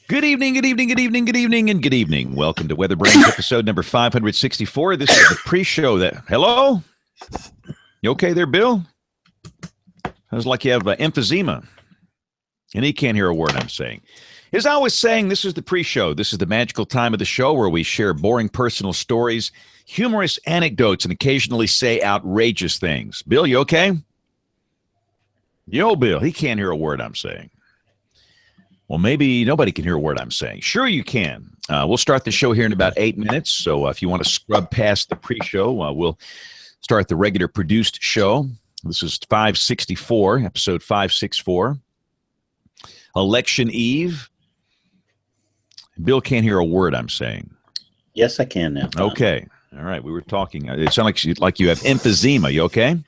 Good evening, good evening, good evening, good evening, and good evening. Welcome to WeatherBrains episode number 564. This is the pre-show that... Hello? You okay there, Bill? Sounds like you have emphysema. And he can't hear a word I'm saying. As I was saying, this is the pre-show. This is the magical time of the show where we share boring personal stories, humorous anecdotes, and occasionally say outrageous things. Bill, you okay? Yo, Bill, he can't hear a word I'm saying. Well, maybe nobody can hear a word I'm saying. Sure you can. We'll start the show here in about 8 minutes. So if you want to scrub past the pre-show, we'll start the regular produced show. This is 564, episode 564. Election Eve. Bill can't hear a word I'm saying. Yes, I can now. Okay. All right. We were talking. It sounds like you have emphysema. You okay?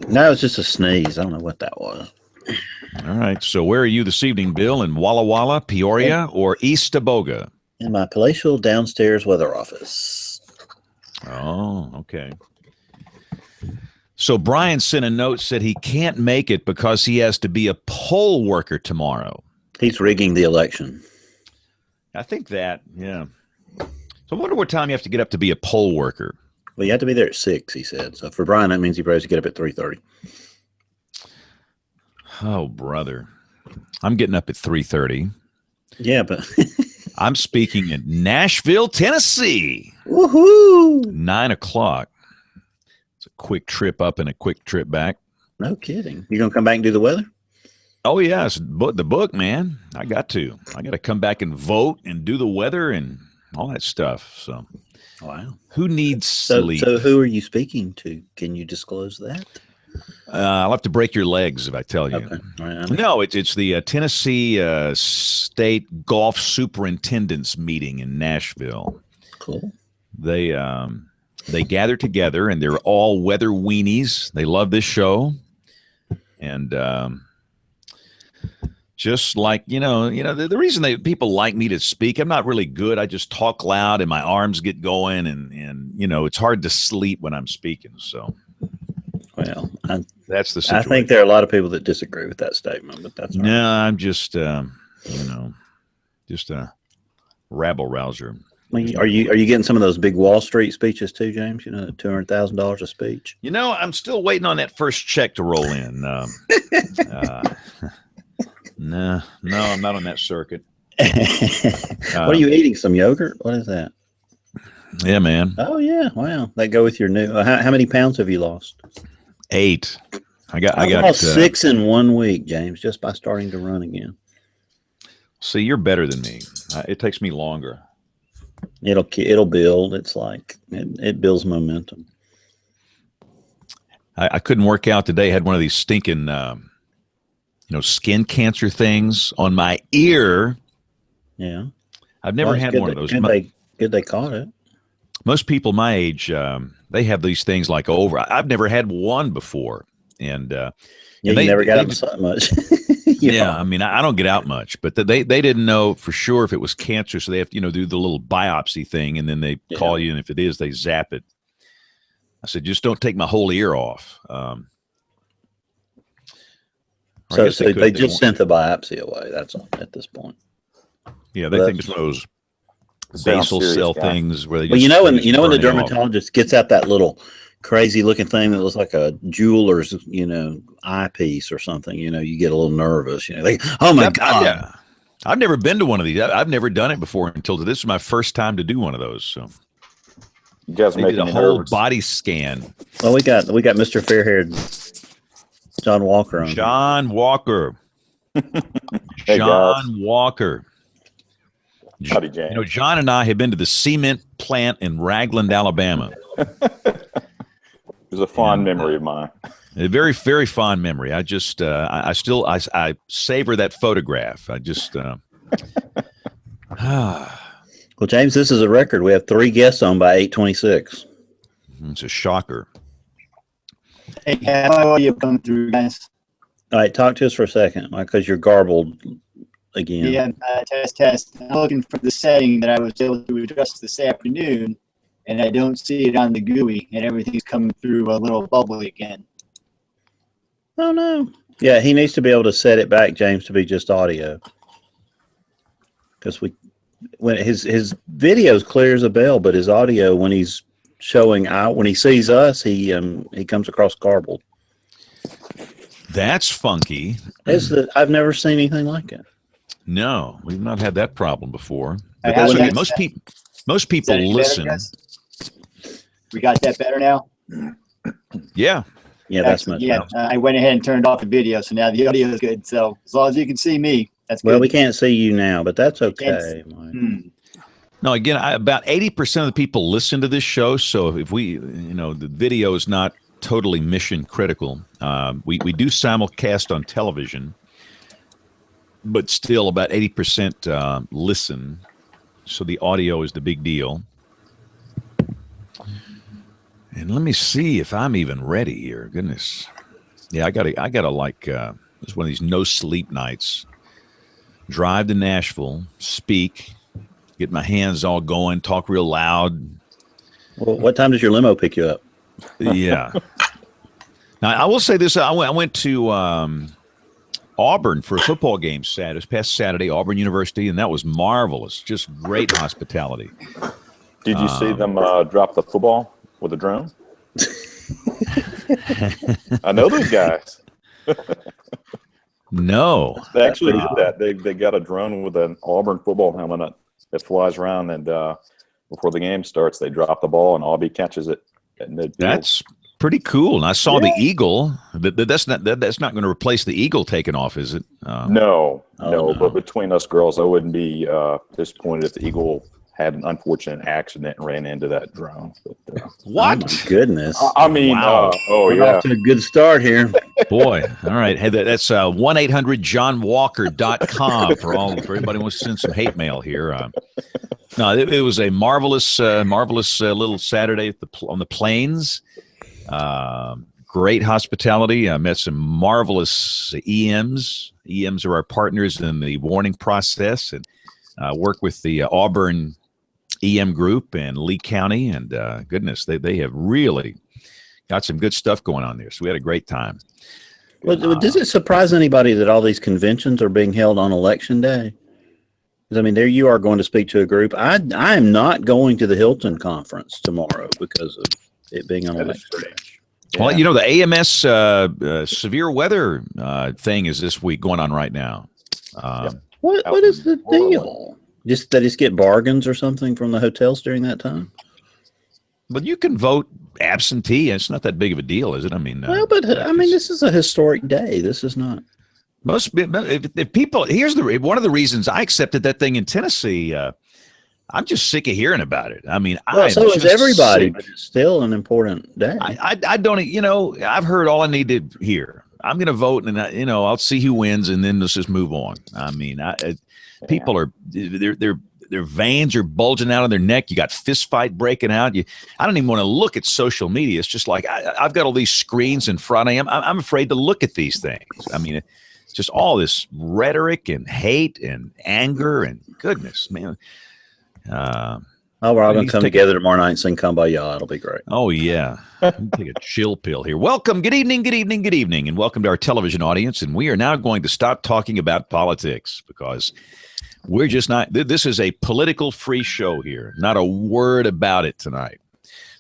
No, it's just a sneeze. I don't know what that was. All right. So where are you this evening, Bill? In Walla Walla, Peoria, or East Taboga? In my palatial downstairs weather office. Oh, okay. So Brian sent a note, said he can't make it because he has to be a poll worker tomorrow. He's rigging the election. I think that, yeah. So I wonder what time you have to get up to be a poll worker. Well, you have to be there at 6, he said. So for Brian, that means he probably has to get up at 3:30. Oh, brother. I'm getting up at 3:30. Yeah, but... I'm speaking in Nashville, Tennessee. Woohoo! 9 o'clock. It's a quick trip up and a quick trip back. No kidding. You going to come back and do the weather? Oh, yeah. It's the book, man. I got to come back and vote and do the weather and all that stuff. So, wow. Who needs sleep? So who are you speaking to? Can you disclose that? I'll have to break your legs if I tell you. Okay. All right, no, it's the Tennessee State Golf Superintendents meeting in Nashville. Cool. They gather together and they're all weather weenies. They love this show, and just like the reason people like me to speak, I'm not really good. I just talk loud and my arms get going, and it's hard to sleep when I'm speaking. So. Well, that's the situation. I think there are a lot of people that disagree with that statement, but that's all right. No, I'm just just a rabble rouser. Are you getting some of those big Wall Street speeches too, James? $200,000 a speech. I'm still waiting on that first check to roll in. No, I'm not on that circuit. What are you eating? Some yogurt? What is that? Yeah, man. Oh yeah, wow. That go with your new. How many pounds have you lost? 8. I got lost 6 in 1 week, James, just by starting to run again. See, you're better than me. It takes me longer. It'll build. It's like it builds momentum. I couldn't work out today. I had one of these stinking, skin cancer things on my ear. Yeah, I've never had one of those. Good they caught it. Most people my age, they have these things like over. I've never had one before, and you never got out so much. Yeah, I mean, I don't get out much, but they didn't know for sure if it was cancer, so they have to do the little biopsy thing, and then they call you, and if it is, they zap it. I said, just don't take my whole ear off. So they just sent the biopsy away. That's all at this point. Yeah, they think it's one of those basal cell things where they just when the dermatologist gets out that little crazy looking thing that looks like a jeweler's eyepiece or something, you get a little nervous, like, oh my God. I've never been to one of these. I've never done it before until this is my first time to do one of those. So you guys they did a whole body scan. Well, we got Mr. Fairhaired John Walker on. John Walker. Hey, John Walker. Howdy, James. John and I have been to the cement plant in Ragland, Alabama. It was a fond memory of mine. A very, very fond memory. I just, I savor that photograph. I just, Well, James, this is a record. We have 3 guests on by 8:26. It's a shocker. Hey, how are you coming through, guys? All right, talk to us for a second, because you're garbled again. Yeah, test. I'm looking for the setting that I was able to adjust this afternoon, and I don't see it on the GUI, and everything's coming through a little bubbly again. Oh, no. Yeah, he needs to be able to set it back, James, to be just audio. because when his video is clear as a bell, but his audio when he's showing out when he sees us, he comes across garbled. That's funky. I've never seen anything like it. No, we've not had that problem before. Hey, But that's how's okay. that? Most people any better, listen. guys? We got that better now? Yeah. Yeah, that's much Yeah, better. I went ahead and turned off the video, so now the audio is good. So as long as you can see me, that's good. Well, we can't see you now, but that's can't okay. Mike. No, again, about 80% of the people listen to this show. So if the video is not totally mission critical. We do simulcast on television, but still about 80% listen. So the audio is the big deal. And let me see if I'm even ready here. Goodness. Yeah, I gotta it's one of these no sleep nights. Drive to Nashville, speak, get my hands all going, talk real loud. Well, what time does your limo pick you up? Yeah. Now I will say this: I went to Auburn for a football game this past Saturday, Auburn University, and that was marvelous. Just great hospitality. Did you see them drop the football with a drone? I know those guys. No, They actually did that. They got a drone with an Auburn football helmet that flies around, and before the game starts, they drop the ball, and Aubie catches it. That's pretty cool. And I saw the eagle. That's not going to replace the eagle taking off, is it? No. no. But between us girls, I wouldn't be disappointed if the eagle had an unfortunate accident and ran into that drone. But, what? Oh my goodness! I mean, Wow. We're off to a good start here. Boy, all right. Hey, that's 1-800-JohnWalker.com for everybody who wants to send some hate mail here. No, it was a marvelous little Saturday on the plains. Great hospitality. I met some marvelous EMs. EMs are our partners in the warning process, and work with the Auburn EM group and Lee County. And goodness, they have really got some good stuff going on there. So we had a great time. Well, does it surprise anybody that all these conventions are being held on Election Day? Because I mean, there you are going to speak to a group. I am not going to the Hilton conference tomorrow because of it being on Election Day. Well, the AMS severe weather thing is this week going on right now. What is the deal? Just that just get bargains or something from the hotels during that time? But you can vote absentee. It's not that big of a deal, is it? I mean, this is a historic day. This is not. If people, one of the reasons I accepted that thing in Tennessee. I'm just sick of hearing about it. I mean, so is everybody, but it's still an important day. I don't, I've heard all I need to hear. I'm going to vote, and I'll see who wins, and then let's just move on. I mean, people are their veins are bulging out of their neck. You got fist fight breaking out. I don't even want to look at social media. It's just like I've got all these screens in front of me. I'm afraid to look at these things. I mean, it's just all this rhetoric and hate and anger and goodness, man. We're all going to come together tomorrow night and sing Kumbaya. It'll be great. Oh, yeah. Take a chill pill here. Welcome. Good evening, good evening, good evening, and welcome to our television audience. And we are now going to stop talking about politics because we're just not – this is a political free show here. Not a word about it tonight.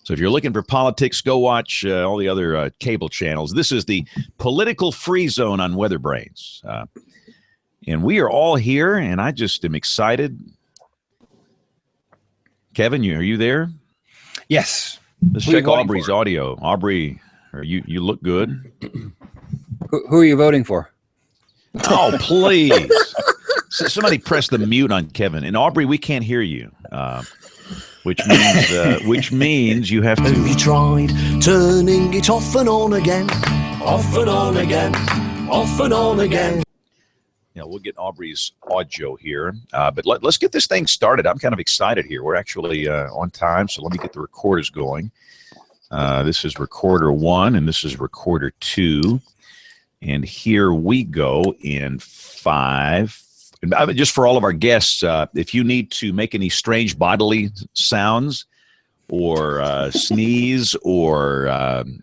So if you're looking for politics, go watch all the other cable channels. This is the political free zone on WeatherBrains. And we are all here, and I just am excited – Kevin, are you there? Yes. Let's check Aubrey's audio. Aubrey, you look good. Who are you voting for? Oh, please. Somebody press the mute on Kevin. And Aubrey, we can't hear you, which means you have to. Have you tried turning it off and on again? Off and on again. Off and on again. We'll get Aubrey's audio here, but let's get this thing started. I'm kind of excited here. We're actually on time, so let me get the recorders going. This is recorder 1, and this is recorder 2. And here we go in 5. And just for all of our guests, if you need to make any strange bodily sounds or sneeze or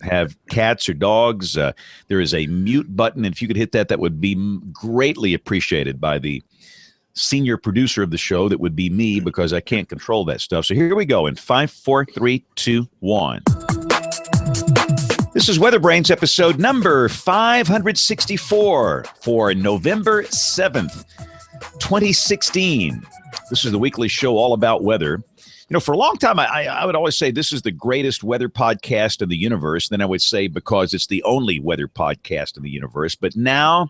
have cats or dogs, there is a mute button. And if you could hit that, that would be greatly appreciated by the senior producer of the show. That would be me, because I can't control that stuff. So here we go in 5, 4, 3, 2, 1. This is WeatherBrains episode number 564 for November 7th, 2016. This is the weekly show all about weather. You know, for a long time, I would always say this is the greatest weather podcast in the universe. Then I would say because it's the only weather podcast in the universe. But now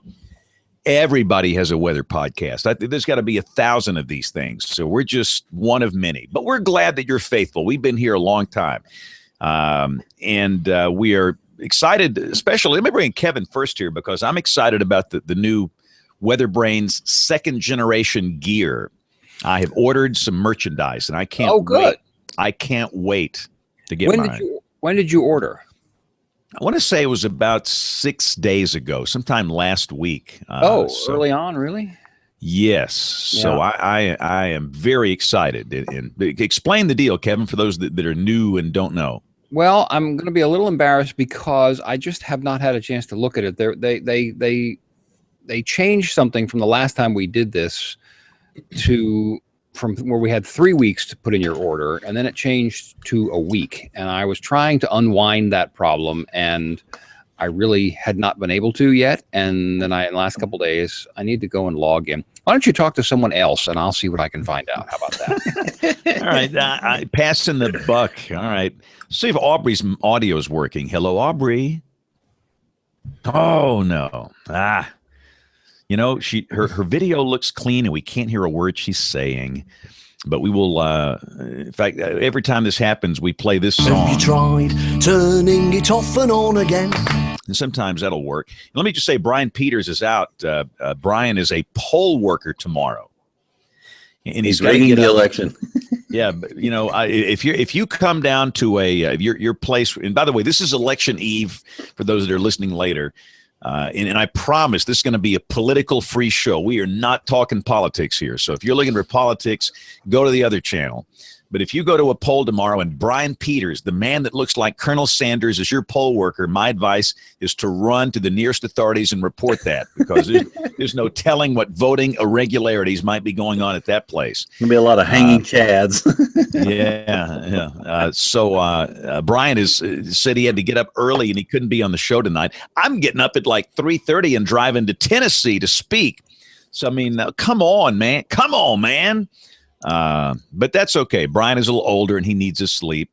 everybody has a weather podcast. There's got to be 1,000 of these things. So we're just one of many. But we're glad that you're faithful. We've been here a long time. And we are excited, especially, let me bring Kevin first here, because I'm excited about the new WeatherBrains second generation gear. I have ordered some merchandise, and I can't wait. I can't wait to get mine. When did you order? I want to say it was about 6 days ago, sometime last week. Early on, really? Yes. Yeah. So I am very excited. And explain the deal, Kevin, for those that are new and don't know. Well, I'm going to be a little embarrassed because I just have not had a chance to look at it. They changed something from the last time we did this from where we had 3 weeks to put in your order, and then it changed to a week. And I was trying to unwind that problem, and I really had not been able to yet. And then in the last couple of days, I need to go and log in. Why don't you talk to someone else, and I'll see what I can find out. How about that? All right. Passing the buck. All right. See if Aubrey's audio is working. Hello, Aubrey. Oh, no. You know, her video looks clean, and we can't hear a word she's saying. But we will, in fact, every time this happens, we play this song. Have you tried turning it off and on again? And sometimes that'll work. Let me just say, Brian Peters is out. Brian is a poll worker tomorrow, and he's rigging the election. Yeah, but you know, if you come down to your place, and by the way, this is election eve for those that are listening later. And I promise this is going to be a political free show. We are not talking politics here. So if you're looking for politics, go to the other channel. But if you go to a poll tomorrow and Brian Peters, the man that looks like Colonel Sanders, is your poll worker, my advice is to run to the nearest authorities and report that, because there's no telling what voting irregularities might be going on at that place. There'll be a lot of hanging chads. Yeah. So Brian said he had to get up early and he couldn't be on the show tonight. I'm getting up at like 3:30 and driving to Tennessee to speak. So, I mean, come on, man. Come on, man. But that's okay. Brian is a little older and he needs his sleep.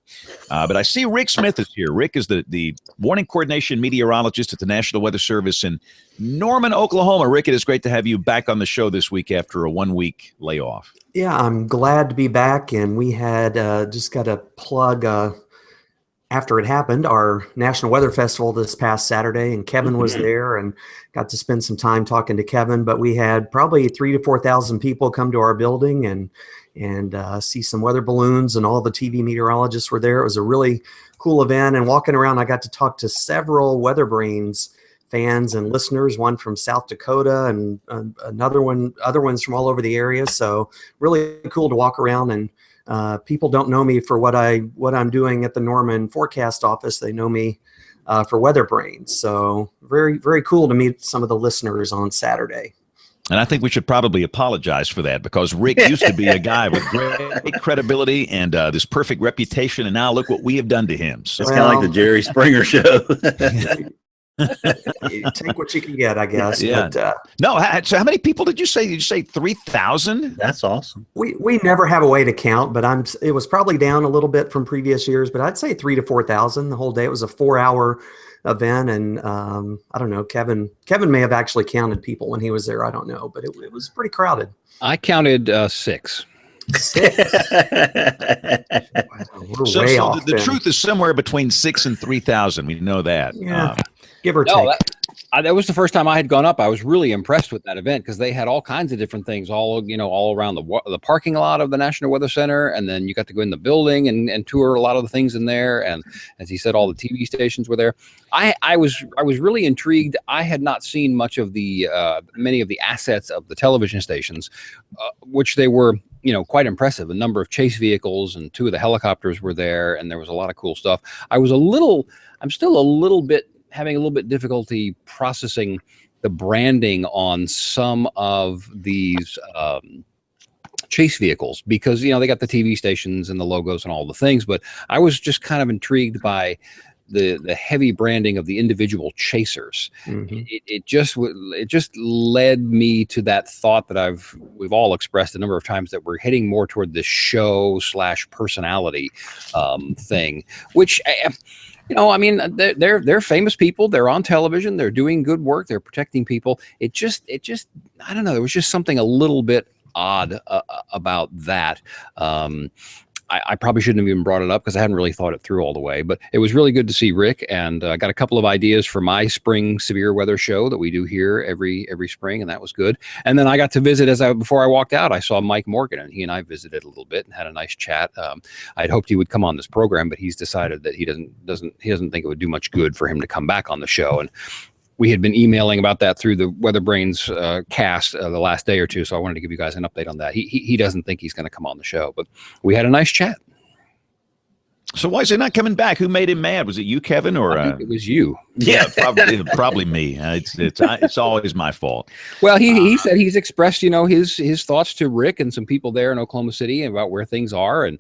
But I see Rick Smith is here. Rick is the warning coordination meteorologist at the National Weather Service in Norman, Oklahoma. Rick, it is great to have you back on the show this week after a 1-week layoff. Yeah, I'm glad to be back. And we had just got to plug after it happened, our National Weather Festival this past Saturday, and Kevin was there and got to spend some time talking to Kevin. But we had probably 3,000 to 4,000 people come to our building and see some weather balloons, and all the TV meteorologists were there. It was a really cool event. And walking around, I got to talk to several WeatherBrains fans and listeners, one from South Dakota and other ones from all over the area. So really cool to walk around, and people don't know me for what I'm doing at the Norman Forecast Office. They know me for WeatherBrains. So very, very cool to meet some of the listeners on Saturday. And I think we should probably apologize for that, because Rick used to be a guy with great credibility and this perfect reputation, and now look what we have done to him. So It's kind of like the Jerry Springer show. You take what you can get, I guess. Yeah. But, no. So how many people did you say? Did you say 3,000? That's awesome. we never have a way to count, but it was probably down a little bit from previous years, but I'd say 3,000 to 4,000 the whole day. It was a 4-hour event, and I don't know, Kevin may have actually counted people when he was there. I don't know, but it was pretty crowded. I counted 6. So Way off the then. truth is somewhere between 6,000 and 3,000. We know that. Yeah. Give or No, take. that was the first time I had gone up. I was really impressed with that event, because they had all kinds of different things, all around the parking lot of the National Weather Center, and then you got to go in the building and tour a lot of the things in there. And as he said, all the TV stations were there. I was really intrigued. I had not seen much of many of the assets of the television stations, which they were quite impressive. A number of chase vehicles and 2 of the helicopters were there, and there was a lot of cool stuff. I'm still having a little bit difficulty processing the branding on some of these chase vehicles, because they got the TV stations and the logos and all the things, but I was just kind of intrigued by the heavy branding of the individual chasers. It just led me to that thought that we've all expressed a number of times, that we're heading more toward this show / personality thing, which I mean, they're famous people. They're on television. They're doing good work. They're protecting people. It just I don't know. There was just something a little bit odd about that. I probably shouldn't have even brought it up because I hadn't really thought it through all the way, but it was really good to see Rick, and I got a couple of ideas for my spring severe weather show that we do here every spring, and that was good. And then I got to visit before I walked out, I saw Mike Morgan, and he and I visited a little bit and had a nice chat. I'd hoped he would come on this program, but he's decided that he doesn't think it would do much good for him to come back on the show. And we had been emailing about that through the WeatherBrains cast the last day or two, so I wanted to give you guys an update on that. He doesn't think he's going to come on the show, but we had a nice chat. So why is he not coming back? Who made him mad? Was it you, Kevin, or I think it was you? Yeah, probably me. It's always my fault. Well, he said he's expressed his thoughts to Rick and some people there in Oklahoma City about where things are, and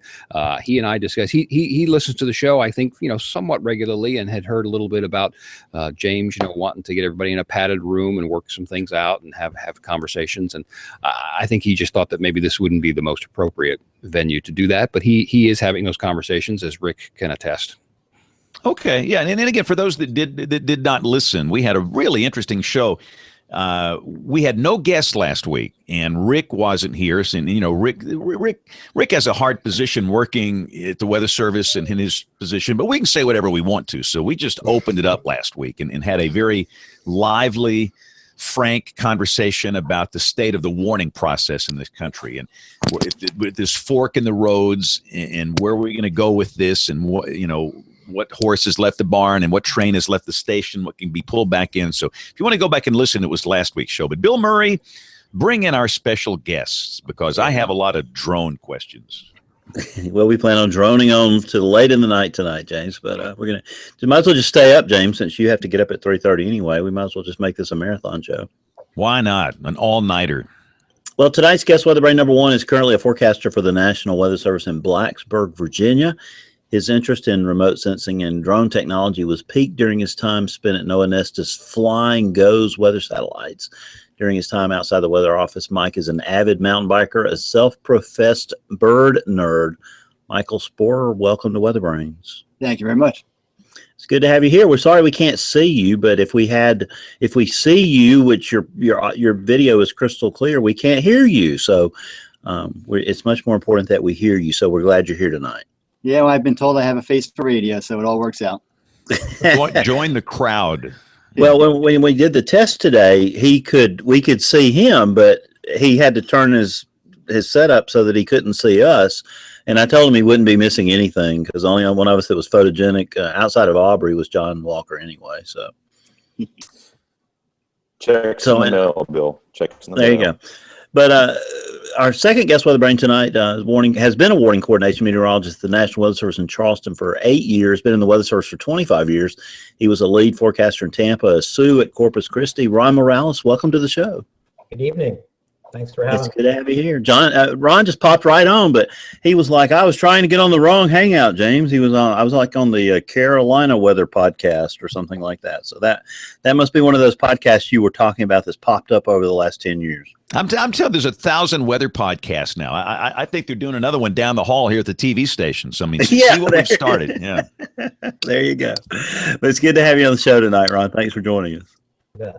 he and I discussed. He listens to the show, I think, somewhat regularly, and had heard a little bit about James, wanting to get everybody in a padded room and work some things out and have conversations. And I think he just thought that maybe this wouldn't be the most appropriate venue to do that, but he is having those conversations, as Rick can attest. Okay, yeah, and again, for those that did not listen, we had a really interesting show. We had no guests last week, and Rick wasn't here. And Rick has a hard position working at the Weather Service and in his position, but we can say whatever we want to. So we just opened it up last week and had a very lively, frank conversation about the state of the warning process in this country, and with this fork in the roads, and where we're going to go with this, and what horse has left the barn and what train has left the station, what can be pulled back in. So if you want to go back and listen, it was last week's show. But Bill Murray, bring in our special guests, because I have a lot of drone questions. Well, we plan on droning on to late in the night tonight, James. But we might as well just stay up, James, since you have to get up at 3:30 anyway. We might as well just make this a marathon show. Why not? An all-nighter. Well, tonight's guest weather brain number one is currently a forecaster for the National Weather Service in Blacksburg, Virginia. His interest in remote sensing and drone technology was piqued during his time spent at NOAA NESTA's Flying Goes weather satellites. During his time outside the weather office, Mike is an avid mountain biker, a self-professed bird nerd. Michael Sporer, welcome to WeatherBrains. Thank you very much. It's good to have you here. We're sorry we can't see you, but if we see you, which your video is crystal clear, we can't hear you. So it's much more important that we hear you. So we're glad you're here tonight. Yeah, well, I've been told I have a face for radio, so it all works out. Join the crowd. Well, when we did the test today, we could see him, but he had to turn his setup so that he couldn't see us. And I told him he wouldn't be missing anything, because only one of us that was photogenic outside of Aubrey was John Walker anyway. So checks in the mail, Bill. Checks in the mail. There you go. But our second guest weather brain tonight has been a warning coordination meteorologist at the National Weather Service in Charleston for 8 years, been in the Weather Service for 25 years. He was a lead forecaster in Tampa, a Sioux at Corpus Christi. Ron Morales, welcome to the show. Good evening. Thanks for having me. It's good to have you here. John, Ron just popped right on, but he was like, I was trying to get on the wrong hangout, James. I was like on the Carolina weather podcast or something like that. So that must be one of those podcasts you were talking about that's popped up over the last 10 years. I'm telling you, there's 1,000 weather podcasts now. I think they're doing another one down the hall here at the TV station. So, I mean, see what we've started. Yeah. There you go. But it's good to have you on the show tonight, Ron. Thanks for joining us. Yeah.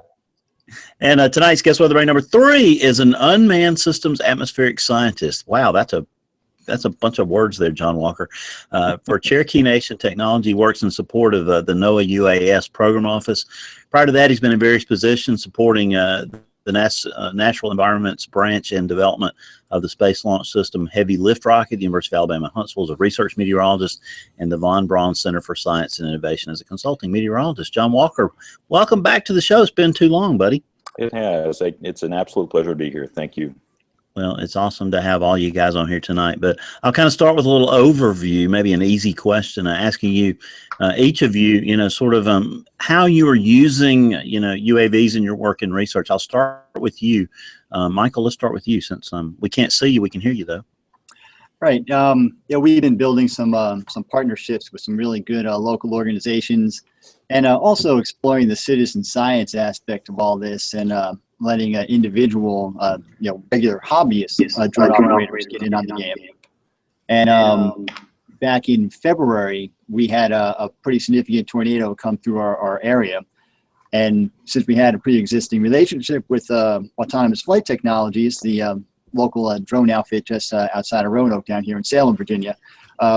And tonight's guest weather brain number 3 is an unmanned systems atmospheric scientist. Wow, that's a bunch of words there, John Walker. For Cherokee Nation Technology, works in support of the NOAA UAS program office. Prior to that, he's been in various positions supporting the Natural Environments Branch and Development of the Space Launch System Heavy Lift Rocket, the University of Alabama Huntsville, as a research meteorologist, and the Von Braun Center for Science and Innovation as a consulting meteorologist. John Walker, welcome back to the show. It's been too long, buddy. It has. It's an absolute pleasure to be here. Thank you. Well, it's awesome to have all you guys on here tonight, but I'll kind of start with a little overview, maybe an easy question, asking you, each of you, sort of how you are using, UAVs in your work and research. I'll start with you. Michael, let's start with you since we can't see you. We can hear you, though. Right. Yeah, we've been building some partnerships with some really good local organizations, and also exploring the citizen science aspect of all this, and letting individual, regular hobbyists, drone operators get in on the game. And back in February, we had a pretty significant tornado come through our area. And since we had a pre-existing relationship with Autonomous Flight Technologies, the local drone outfit just outside of Roanoke down here in Salem, Virginia,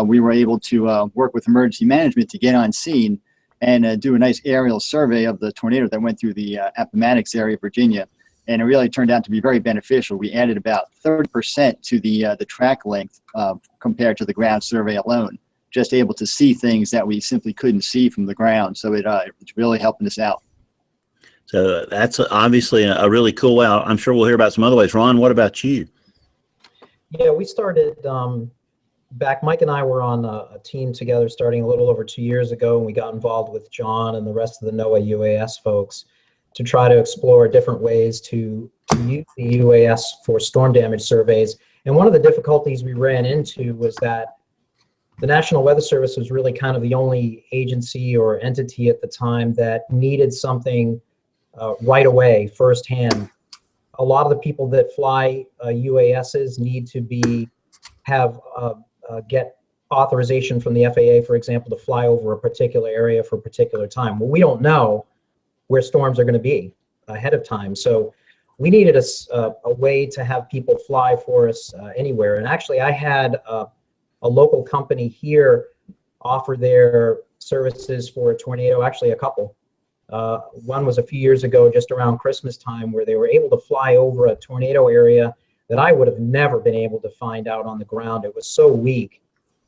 we were able to work with emergency management to get on scene and do a nice aerial survey of the tornado that went through the Appomattox area of Virginia. And it really turned out to be very beneficial. We added about 30% to the track length compared to the ground survey alone, just able to see things that we simply couldn't see from the ground. So it's really helping us out. So that's obviously a really cool way. I'm sure we'll hear about some other ways. Ron, what about you? Yeah, we started back. Mike and I were on a team together starting a little over 2 years ago, and we got involved with John and the rest of the NOAA UAS folks to try to explore different ways to use the UAS for storm damage surveys. And one of the difficulties we ran into was that the National Weather Service was really kind of the only agency or entity at the time that needed something right away, firsthand. A lot of the people that fly UASs need to get authorization from the FAA, for example, to fly over a particular area for a particular time. Well, we don't know where storms are going to be ahead of time, so we needed a way to have people fly for us anywhere. And actually, I had a local company here offer their services for a tornado, actually a couple. One was a few years ago, just around Christmas time, where they were able to fly over a tornado area that I would have never been able to find out on the ground. It was so weak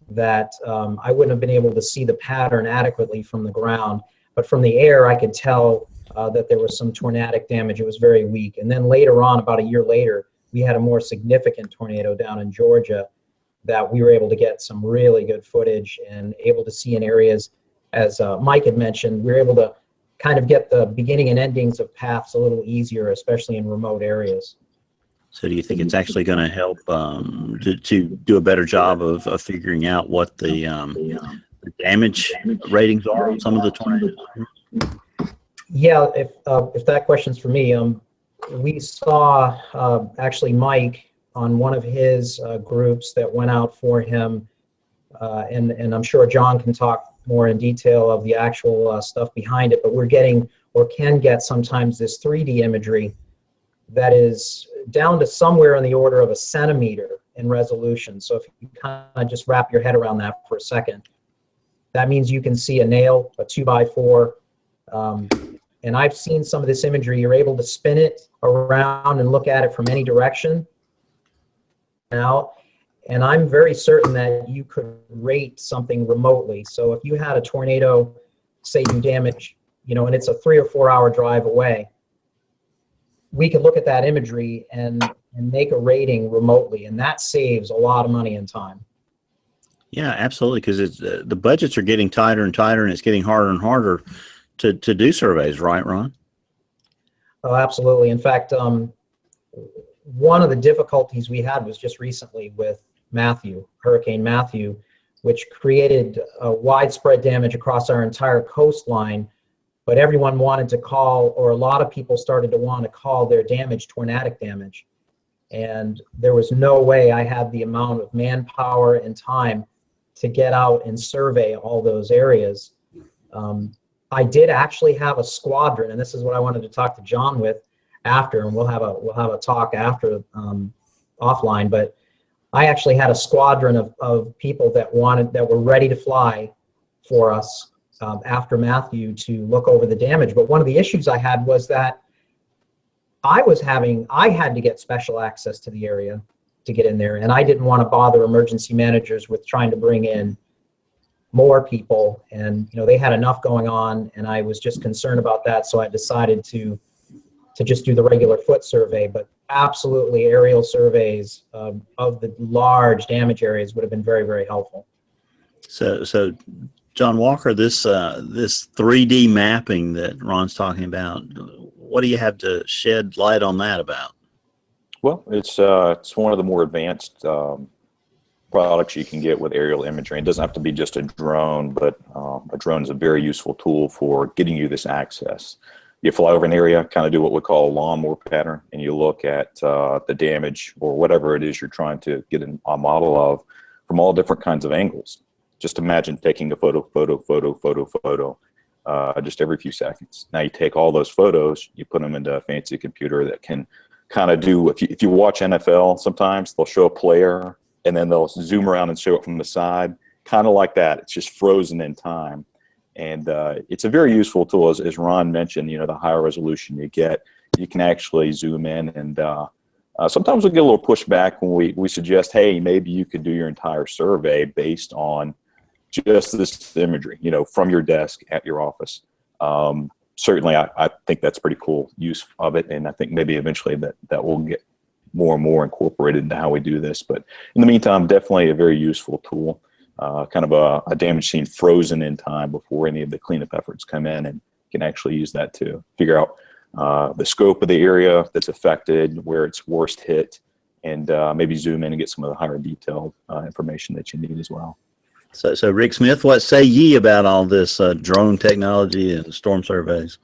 that I wouldn't have been able to see the pattern adequately from the ground. But from the air, I could tell that there was some tornadic damage. It was very weak. And then later on, about a year later, we had a more significant tornado down in Georgia that we were able to get some really good footage and able to see in areas, as Mike had mentioned, we were able to kind of get the beginning and endings of paths a little easier, especially in remote areas. So do you think it's actually going to help to do a better job of figuring out what the damage ratings are on some of the tornadoes? Yeah, if that question's for me, we saw actually Mike on one of his groups that went out for him, and I'm sure John can talk more in detail of the actual stuff behind it, but we're getting, or can get sometimes, this 3D imagery that is down to somewhere in the order of a centimeter in resolution. So if you kind of just wrap your head around that for a second, that means you can see a nail, a 2x4, and I've seen some of this imagery. You're able to spin it around and look at it from any direction now. And I'm very certain that you could rate something remotely. So if you had a tornado, say do damage, and it's a 3 or 4 hour drive away, we could look at that imagery and make a rating remotely, and that saves a lot of money and time. Yeah, absolutely, because the budgets are getting tighter and tighter, and it's getting harder and harder to do surveys, right, Ron? Oh, absolutely. In fact, one of the difficulties we had was just recently with Hurricane Matthew, which created widespread damage across our entire coastline. But everyone wanted to call, or a lot of people started to want to call their damage tornadic damage. And there was no way I had the amount of manpower and time to get out and survey all those areas. I did actually have a squadron, and this is what I wanted to talk to John with after, and we'll have a talk after offline. But I actually had a squadron of people that were ready to fly for us after Matthew to look over the damage. But one of the issues I had was that I had to get special access to the area to get in there, and I didn't want to bother emergency managers with trying to bring in more people, and they had enough going on, and I was just concerned about that. So I decided to to just do the regular foot survey, but absolutely aerial surveys of the large damage areas would have been very, very helpful. So John Walker, this 3D mapping that Ron's talking about, what do you have to shed light on that about? Well, it's one of the more advanced products you can get with aerial imagery. It doesn't have to be just a drone, but a drone is a very useful tool for getting you this access. You fly over an area, kind of do what we call a lawnmower pattern, and you look at the damage or whatever it is you're trying to get a model of from all different kinds of angles. Just imagine taking a photo, just every few seconds. Now you take all those photos, you put them into a fancy computer that can kind of do, if you watch NFL, sometimes they'll show a player and then they'll zoom around and show it from the side, kind of like that. It's just frozen in time. And it's a very useful tool, as Ron mentioned. The higher resolution you get, you can actually zoom in. And sometimes we get a little pushback when we suggest, hey, maybe you could do your entire survey based on just this imagery, from your desk at your office. Certainly, I think that's pretty cool use of it. And I think maybe eventually that will get more and more incorporated into how we do this. But in the meantime, definitely a very useful tool. Kind of a damage scene frozen in time before any of the cleanup efforts come in, and you can actually use that to figure out the scope of the area that's affected, where it's worst hit, and maybe zoom in and get some of the higher detailed information that you need as well. So Rick Smith, what say ye about all this drone technology and storm surveys?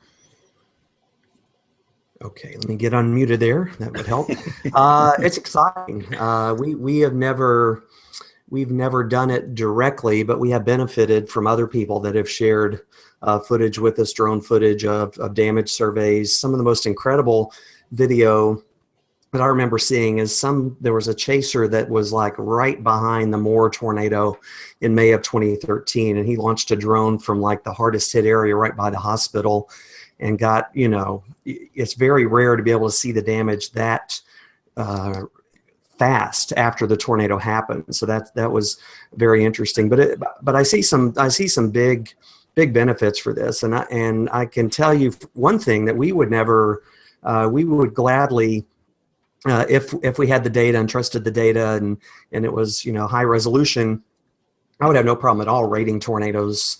Okay, let me get unmuted there. That would help. It's exciting. We've never done it directly, but we have benefited from other people that have shared footage with us, drone footage of damage surveys. Some of the most incredible video that I remember seeing is there was a chaser that was like right behind the Moore tornado in May of 2013, and he launched a drone from like the hardest hit area right by the hospital and got, it's very rare to be able to see the damage that fast after the tornado happened. So that was very interesting. But I see some big benefits for this, and I can tell you one thing that we would gladly, if we had the data and trusted the data and it was high resolution, I would have no problem at all rating tornadoes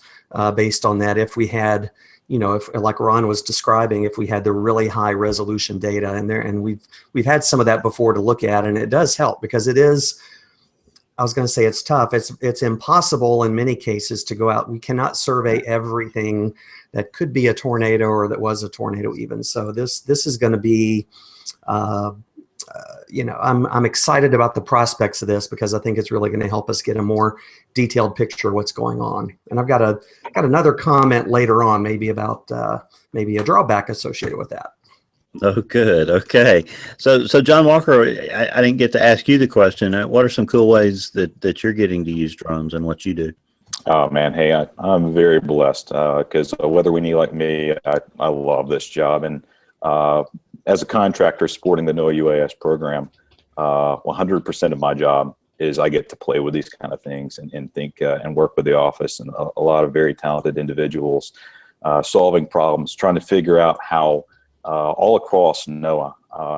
based on that. If we had, if, like Ron was describing, if we had the really high resolution data and we've had some of that before to look at, and it does help because it is, I was going to say it's tough. It's impossible in many cases to go out. We cannot survey everything that could be a tornado or that was a tornado even. So this is going to be, I'm excited about the prospects of this because I think it's really going to help us get a more detailed picture of what's going on. And I've got another comment later on, maybe about maybe a drawback associated with that. Oh, good. Okay. So John Walker, I didn't get to ask you the question. What are some cool ways that you're getting to use drones and what you do? Oh man, hey, I'm very blessed because whether we need like me, I love this job. And as a contractor supporting the NOAA UAS program, 100% of my job is I get to play with these kind of things and think and work with the office and a lot of very talented individuals solving problems, trying to figure out how all across NOAA,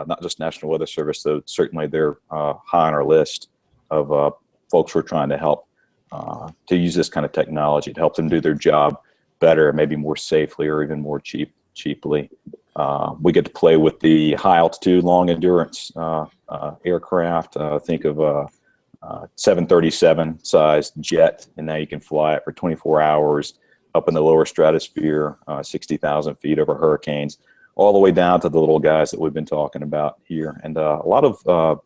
not just National Weather Service, though certainly they're high on our list of folks we're trying to help to use this kind of technology to help them do their job better, maybe more safely or even more cheaply. We get to play with the high altitude, long endurance aircraft. Think of a 737 sized jet, and now you can fly it for 24 hours up in the lower stratosphere, 60,000 feet over hurricanes, all the way down to the little guys that we've been talking about here. And a lot of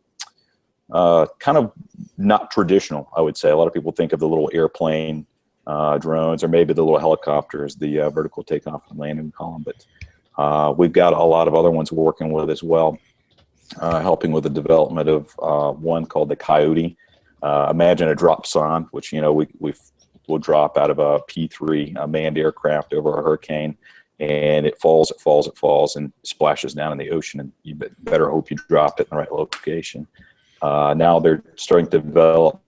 kind of not traditional, I would say. A lot of people think of the little airplane drones or maybe the little helicopters, the vertical takeoff and landing, we call them. But we've got a lot of other ones we're working with as well, helping with the development of one called the Coyote. Imagine a drop zone, which we'll drop out of a P-3 manned aircraft over a hurricane, and it falls, and splashes down in the ocean, and you better hope you dropped it in the right location. Now they're starting to develop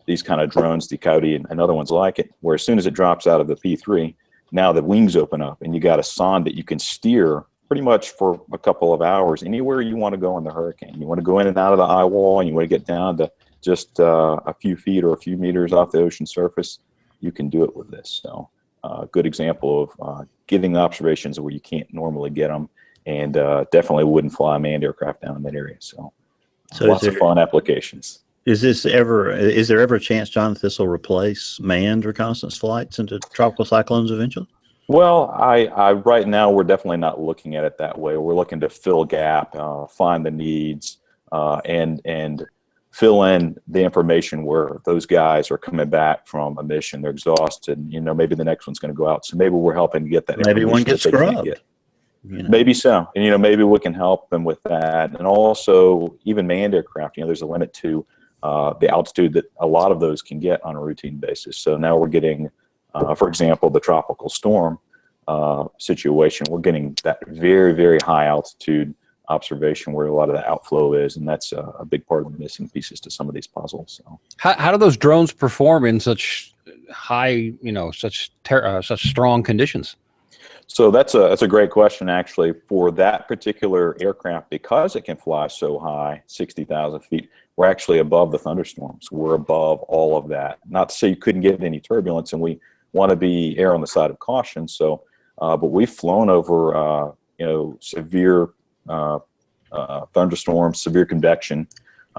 these kind of drones, the Coyote and other ones like it, where as soon as it drops out of the P-3, now the wings open up, and you got a sonde that you can steer pretty much for a couple of hours anywhere you want to go in the hurricane. You want to go in and out of the eye wall, and you want to get down to just a few feet or a few meters off the ocean surface, you can do it with this. So good example of getting observations where you can't normally get them, and definitely wouldn't fly a manned aircraft down in that area. So lots of fun applications. Is there ever a chance, John, that this will replace manned reconnaissance flights into tropical cyclones eventually? Well, I right now we're definitely not looking at it that way. We're looking to fill a gap, find the needs, and fill in the information where those guys are coming back from a mission. They're exhausted. You know, maybe the next one's going to go out. So maybe we're helping get that. Maybe one gets scrubbed. You know. Maybe so. And, you know, maybe we can help them with that. And also, even manned aircraft, you know, there's a limit to the altitude that a lot of those can get on a routine basis. So now we're getting, for example, the tropical storm situation, we're getting that very, very high altitude observation where a lot of the outflow is, and that's a big part of the missing pieces to some of these puzzles. So how do those drones perform in such high, you know, such strong conditions? So that's a great question, actually. For that particular aircraft, because it can fly so high, 60,000 feet, we're actually above the thunderstorms. We're above all of that. Not to say you couldn't get any turbulence, and we want to be err on the side of caution. So, but we've flown over, you know, severe thunderstorms, severe convection,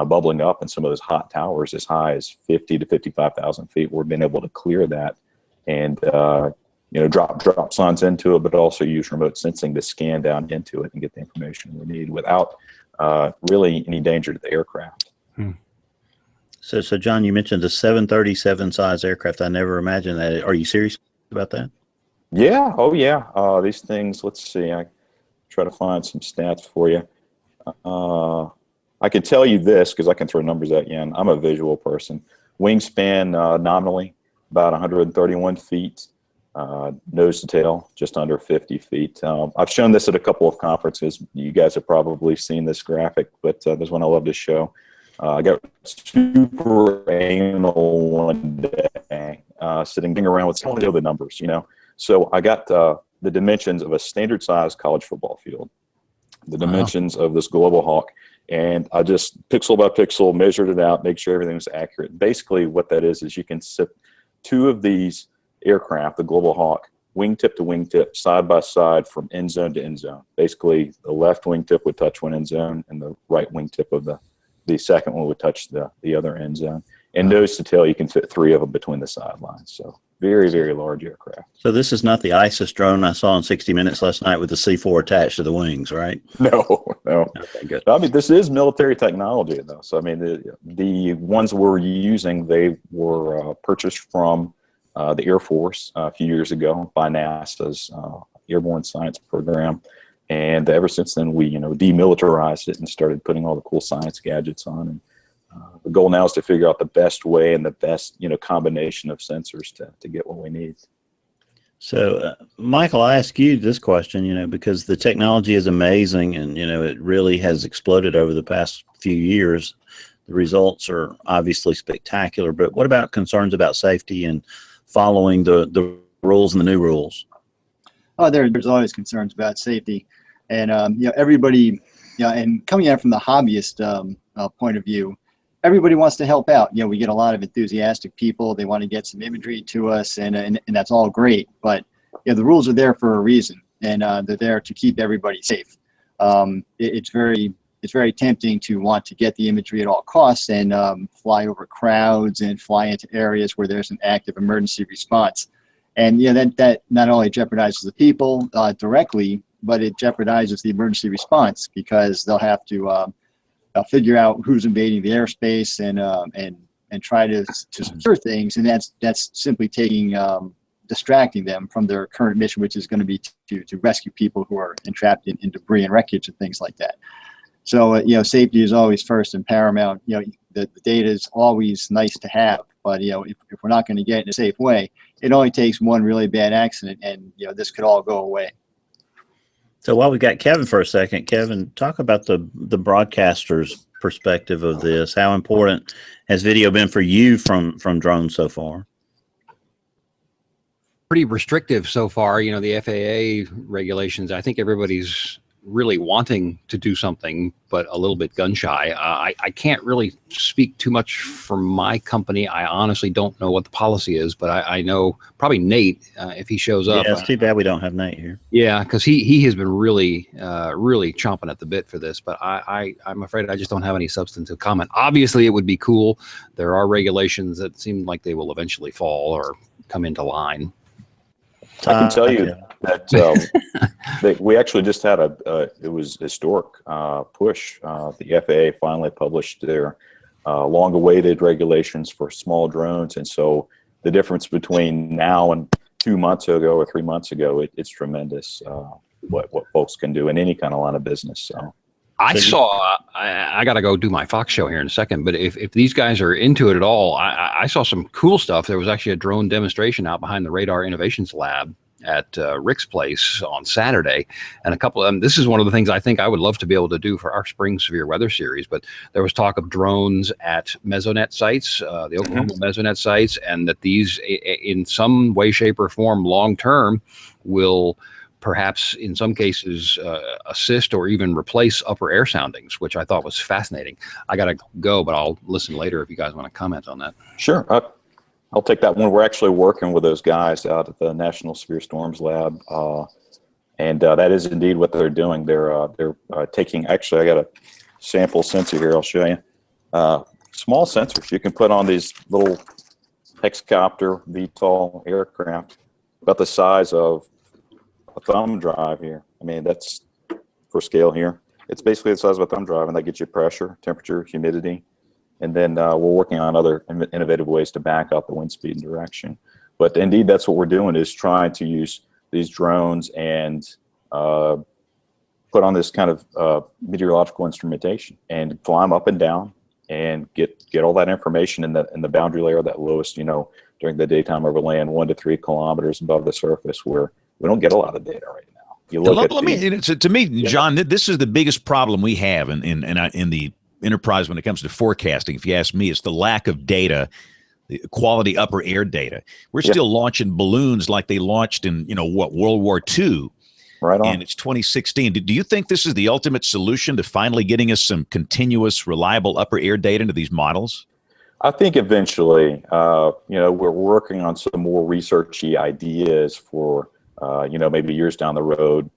bubbling up in some of those hot towers as high as 50 to 55,000 feet. We've been able to clear that, and you know, drop signs into it, but also use remote sensing to scan down into it and get the information we need without really any danger to the aircraft. So John, you mentioned the 737 size aircraft. I never imagined that. Are you serious about that? Yeah. Oh, yeah. These things. Let's see. I try to find some stats for you. I can tell you this because I can throw numbers at you, and I'm a visual person. Wingspan nominally about 131 feet. Nose to tail, just under 50 feet. I've shown this at a couple of conferences. You guys have probably seen this graphic, but there's one I love to show. I got super anal one day, sitting around with some of the numbers, you know. So I got the dimensions of a standard size college football field, the dimensions of this Global Hawk, and I just pixel by pixel measured it out, make sure everything was accurate. Basically what that is you can sit two of these aircraft, the Global Hawk, wingtip to wingtip, side by side from end zone to end zone. Basically, the left wingtip would touch one end zone, and the right wingtip of the second one would touch the other end zone. And nose to tail, you can fit three of them between the sidelines. So very, very large aircraft. So this is not the ISIS drone I saw in 60 Minutes last night with the C4 attached to the wings, right? No. Okay, good. I mean, this is military technology, though. So I mean, the ones we're using, they were purchased from the Air Force a few years ago by NASA's Airborne Science Program, and ever since then we, you know, demilitarized it and started putting all the cool science gadgets on. And the goal now is to figure out the best way and the best, you know, combination of sensors to get what we need. So, Michael, I ask you this question, you know, because the technology is amazing, and you know it really has exploded over the past few years. The results are obviously spectacular, but what about concerns about safety and following the rules and the new rules? Oh, there's always concerns about safety, and you know, everybody, you know, and coming at it from the hobbyist point of view, everybody wants to help out. You know, we get a lot of enthusiastic people. They want to get some imagery to us, and that's all great. But you know, the rules are there for a reason, and they're there to keep everybody safe. It's very tempting to want to get the imagery at all costs and fly over crowds and fly into areas where there's an active emergency response. And you know, that not only jeopardizes the people directly, but it jeopardizes the emergency response, because they'll have to figure out who's invading the airspace and try to secure things, and that's simply distracting them from their current mission, which is going to be to rescue people who are entrapped in debris and wreckage and things like that. So you know, safety is always first and paramount. You know, the data is always nice to have, but you know, if we're not going to get it in a safe way, it only takes one really bad accident, and you know, this could all go away. So while we got Kevin for a second, Kevin, talk about the broadcaster's perspective of this. How important has video been for you from drones so far? Pretty restrictive so far. You know, the FAA regulations, I think everybody's really wanting to do something, but a little bit gun shy. I can't really speak too much for my company. I honestly don't know what the policy is, but I know probably Nate, if he shows up. Yeah, it's too bad we don't have Nate here. Yeah, because he has been really chomping at the bit for this, but I'm afraid I just don't have any substantive comment. Obviously, it would be cool. There are regulations that seem like they will eventually fall or come into line. I can tell you that that we actually just had it was historic push. The FAA finally published their long-awaited regulations for small drones, and so the difference between now and 2 months ago or 3 months ago, it's tremendous what folks can do in any kind of line of business. So I got to go do my Fox show here in a second, but if these guys are into it at all, I saw some cool stuff. There was actually a drone demonstration out behind the Radar Innovations Lab at Rick's place on Saturday, and a couple of them. This is one of the things I think I would love to be able to do for our spring severe weather series, but there was talk of drones at mesonet sites, the Oklahoma mesonet sites, and that these in some way, shape, or form long term will perhaps in some cases assist or even replace upper air soundings, which I thought was fascinating. I got to go, but I'll listen later if you guys want to comment on that. Sure. I'll take that one. We're actually working with those guys out at the National Severe Storms Lab, and that is indeed what they're doing. They're taking, actually, I got a sample sensor here. I'll show you. Small sensors you can put on these little Hexcopter VTOL aircraft, about the size of a thumb drive here. I mean, that's for scale here. It's basically the size of a thumb drive, and that gets you pressure, temperature, humidity. And then we're working on other innovative ways to back up the wind speed and direction. But indeed, that's what we're doing, is trying to use these drones and put on this kind of meteorological instrumentation and fly them up and down and get all that information in the boundary layer, that lowest, during the daytime over land, 1 to 3 kilometers above the surface, where we don't get a lot of data right now. You look to me, John, this is the biggest problem we have in the enterprise when it comes to forecasting. If you ask me, it's the lack of data, the quality upper air data. We're still launching balloons like they launched in World War II. Right on. And it's 2016. Do you think this is the ultimate solution to finally getting us some continuous, reliable upper air data into these models? I think eventually, we're working on some more researchy ideas for, maybe years down the road,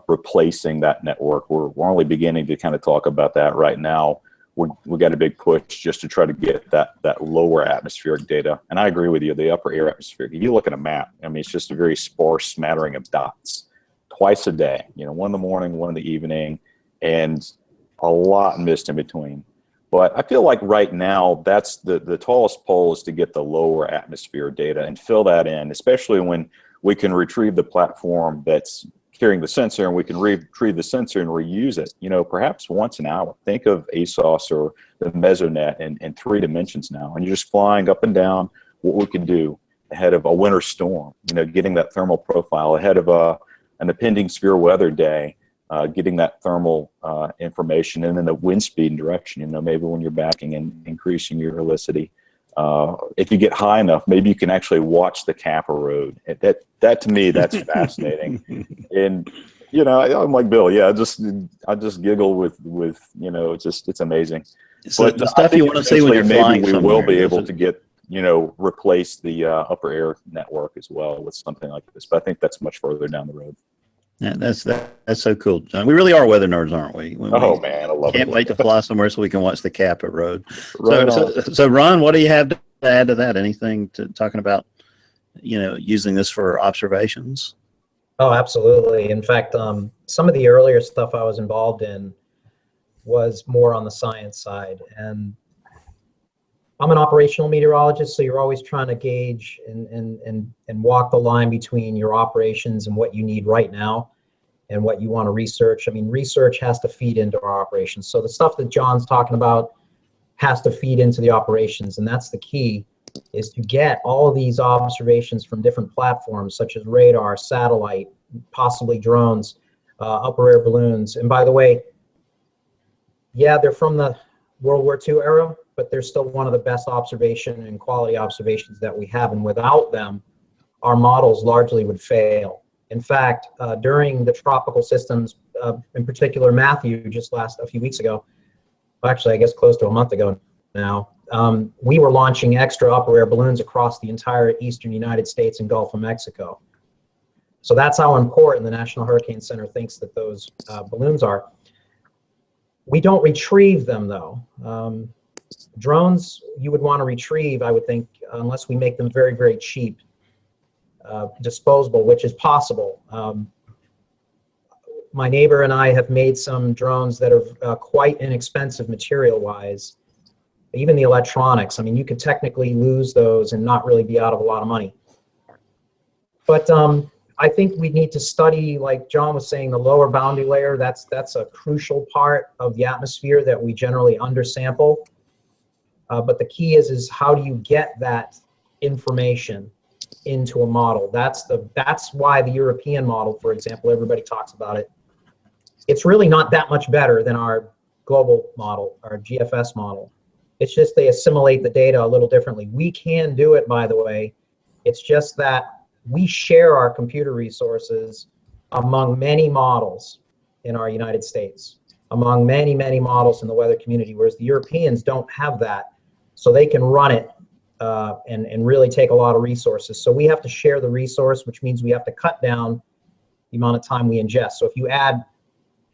replacing that network. We're only beginning to kind of talk about that right now. We got a big push just to try to get that lower atmospheric data. And I agree with you, the upper air atmospheric. You look at a map, I mean, it's just a very sparse smattering of dots twice a day, 1 in the morning, 1 in the evening, and a lot missed in between. But I feel like right now, that's the tallest pole, is to get the lower atmosphere data and fill that in, especially when we can retrieve the platform that's carrying the sensor, and we can retrieve the sensor and reuse it, perhaps once an hour. Think of ASOS or the Mesonet in 3 dimensions now, and you're just flying up and down what we can do ahead of a winter storm, getting that thermal profile ahead of an impending severe weather day, getting that thermal information, and then the wind speed and direction, maybe when you're backing and increasing your helicity. If you get high enough, maybe you can actually watch the cap erode. That to me, that's fascinating. And I'm like Bill. Yeah, I just giggle with it's amazing. So but the stuff you want to see when you're flying maybe we somewhere, will be able to get replace the upper air network as well with something like this. But I think that's much further down the road. Yeah, that's so cool, John. We really are weather nerds, aren't we? Man, I love it. Can't wait to fly somewhere so we can watch the cap erode. Right so Ron, what do you have to add to that? Anything talking about, using this for observations? Oh, absolutely. In fact, some of the earlier stuff I was involved in was more on the science side, and I'm an operational meteorologist, so you're always trying to gauge and walk the line between your operations and what you need right now and what you want to research. I mean, research has to feed into our operations. So the stuff that John's talking about has to feed into the operations, and that's the key, is to get all of these observations from different platforms such as radar, satellite, possibly drones, upper air balloons. And by the way, yeah, they're from the World War II era, but they're still one of the best observation and quality observations that we have. And without them, our models largely would fail. In fact, during the tropical systems in particular Matthew, just a few weeks ago, actually I guess close to a month ago now, we were launching extra upper air balloons across the entire eastern United States and Gulf of Mexico. So that's how important the National Hurricane Center thinks that those balloons are. We don't retrieve them though. Drones you would want to retrieve, I would think, unless we make them very, very cheap, disposable, which is possible. My neighbor and I have made some drones that are quite inexpensive material-wise. Even the electronics, I mean, you could technically lose those and not really be out of a lot of money. But I think we need to study, like John was saying, the lower boundary layer. That's a crucial part of the atmosphere that we generally undersample. But the key is how do you get that information into a model? That's why the European model, for example, everybody talks about it. It's really not that much better than our global model, our GFS model. It's just they assimilate the data a little differently. We can do it, by the way. It's just that we share our computer resources among many models in our United States, among many, many models in the weather community, whereas the Europeans don't have that. So they can run it and really take a lot of resources. So we have to share the resource, which means we have to cut down the amount of time we ingest. So if you add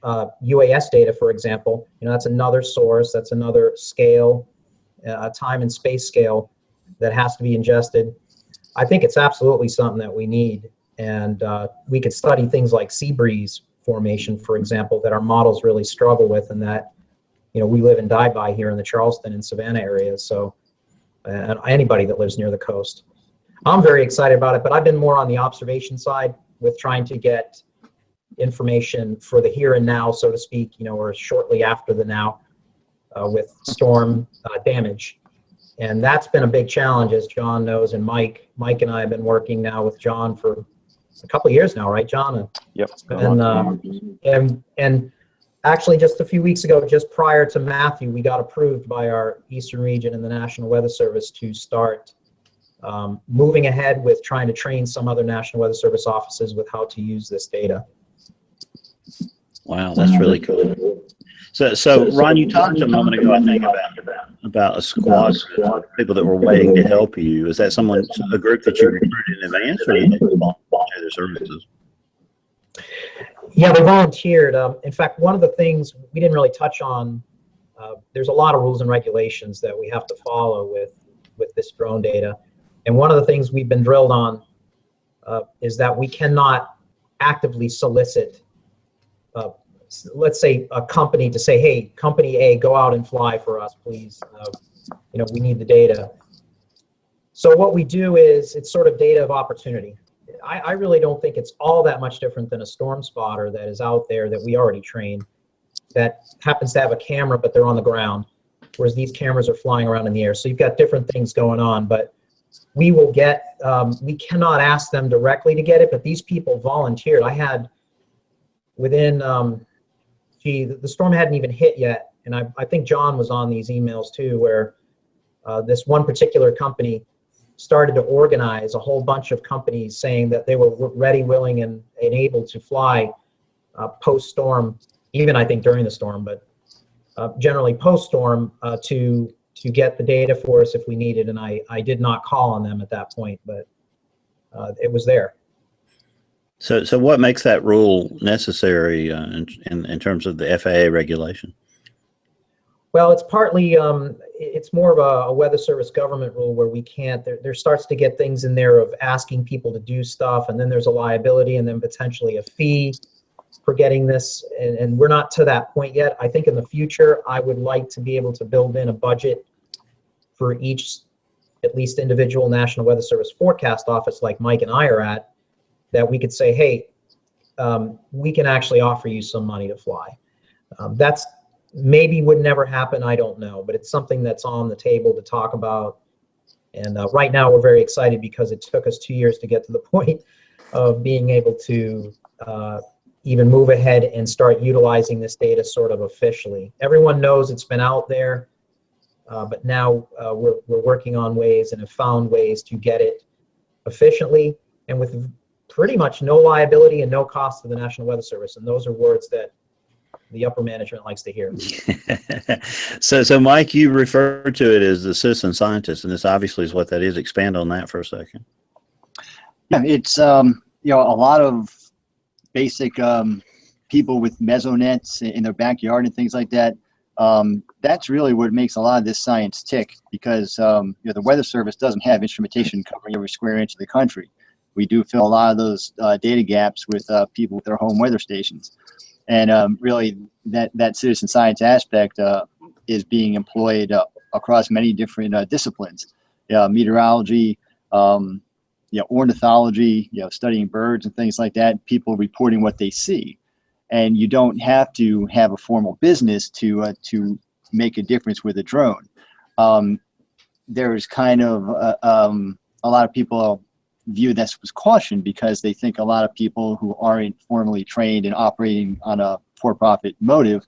UAS data, for example, that's another source, that's another scale, time and space scale that has to be ingested. I think it's absolutely something that we need. And we could study things like sea breeze formation, for example, that our models really struggle with, and that we live and die by here in the Charleston and Savannah areas. So anybody that lives near the coast. I'm very excited about it, but I've been more on the observation side with trying to get information for the here and now, so to speak, or shortly after the now with storm damage. And that's been a big challenge, as John knows, and Mike and I have been working now with John for a couple of years now, right, John? Yep. And actually, just a few weeks ago, just prior to Matthew, we got approved by our Eastern Region and the National Weather Service to start moving ahead with trying to train some other National Weather Service offices with how to use this data. Wow, that's really cool. So Ron, you talked a moment ago, I think, about a squad of people that were waiting to help you. Is that a group that you recruited in advance, or did you volunteer their services? Yeah, they volunteered. In fact, one of the things we didn't really touch on, there's a lot of rules and regulations that we have to follow with this drone data. And one of the things we've been drilled on is that we cannot actively solicit, let's say, a company to say, hey, company A, go out and fly for us, please. We need the data. So what we do is it's sort of data of opportunity. I really don't think it's all that much different than a storm spotter that is out there that we already trained that happens to have a camera, but they're on the ground, whereas these cameras are flying around in the air. So you've got different things going on, but we will get, we cannot ask them directly to get it, but these people volunteered. I had within, the storm hadn't even hit yet, and I think John was on these emails too, where this one particular company started to organize a whole bunch of companies saying that they were ready, willing, and able to fly post-storm, even I think during the storm, but generally post-storm to get the data for us if we needed. And I did not call on them at that point, but it was there. So what makes that rule necessary in terms of the FAA regulation? Well, it's partly, it's more of a weather service government rule where we can't, there starts to get things in there of asking people to do stuff, and then there's a liability and then potentially a fee for getting this, and we're not to that point yet. I think in the future, I would like to be able to build in a budget for each, at least individual National Weather Service forecast office like Mike and I are at, that we could say, hey, we can actually offer you some money to fly. That's maybe would never happen, I don't know, but it's something that's on the table to talk about. And right now we're very excited because it took us 2 years to get to the point of being able to even move ahead and start utilizing this data sort of officially. Everyone knows it's been out there, but now we're working on ways and have found ways to get it efficiently and with pretty much no liability and no cost to the National Weather Service. And those are words that the upper management likes to hear. So Mike, you referred to it as the citizen scientist, and this obviously is what that is. Expand on that for a second. Yeah, it's a lot of basic people with mesonets in their backyard and things like that. That's really what makes a lot of this science tick, because the Weather Service doesn't have instrumentation covering every square inch of the country. We do fill a lot of those data gaps with people with their home weather stations, and really that citizen science aspect is being employed across many different disciplines, meteorology, ornithology, studying birds and things like that. People reporting what they see. And you don't have to have a formal business to make a difference with a drone. There's kind of a lot of people view this with caution, because they think a lot of people who aren't formally trained and operating on a for-profit motive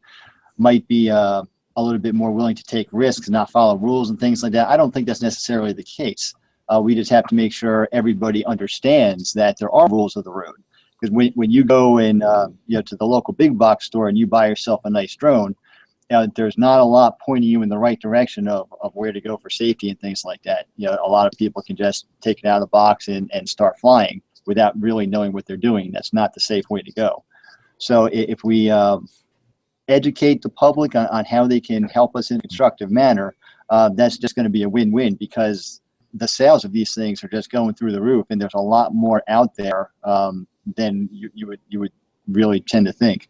might be a little bit more willing to take risks and not follow rules and things like that. I don't think that's necessarily the case. We just have to make sure everybody understands that there are rules of the road. Because when you go in, to the local big box store and you buy yourself a nice drone, there's not a lot pointing you in the right direction of where to go for safety and things like that. A lot of people can just take it out of the box and start flying without really knowing what they're doing. That's not the safe way to go. So if we educate the public on how they can help us in a constructive manner, that's just going to be a win-win, because the sales of these things are just going through the roof, and there's a lot more out there than you would really tend to think.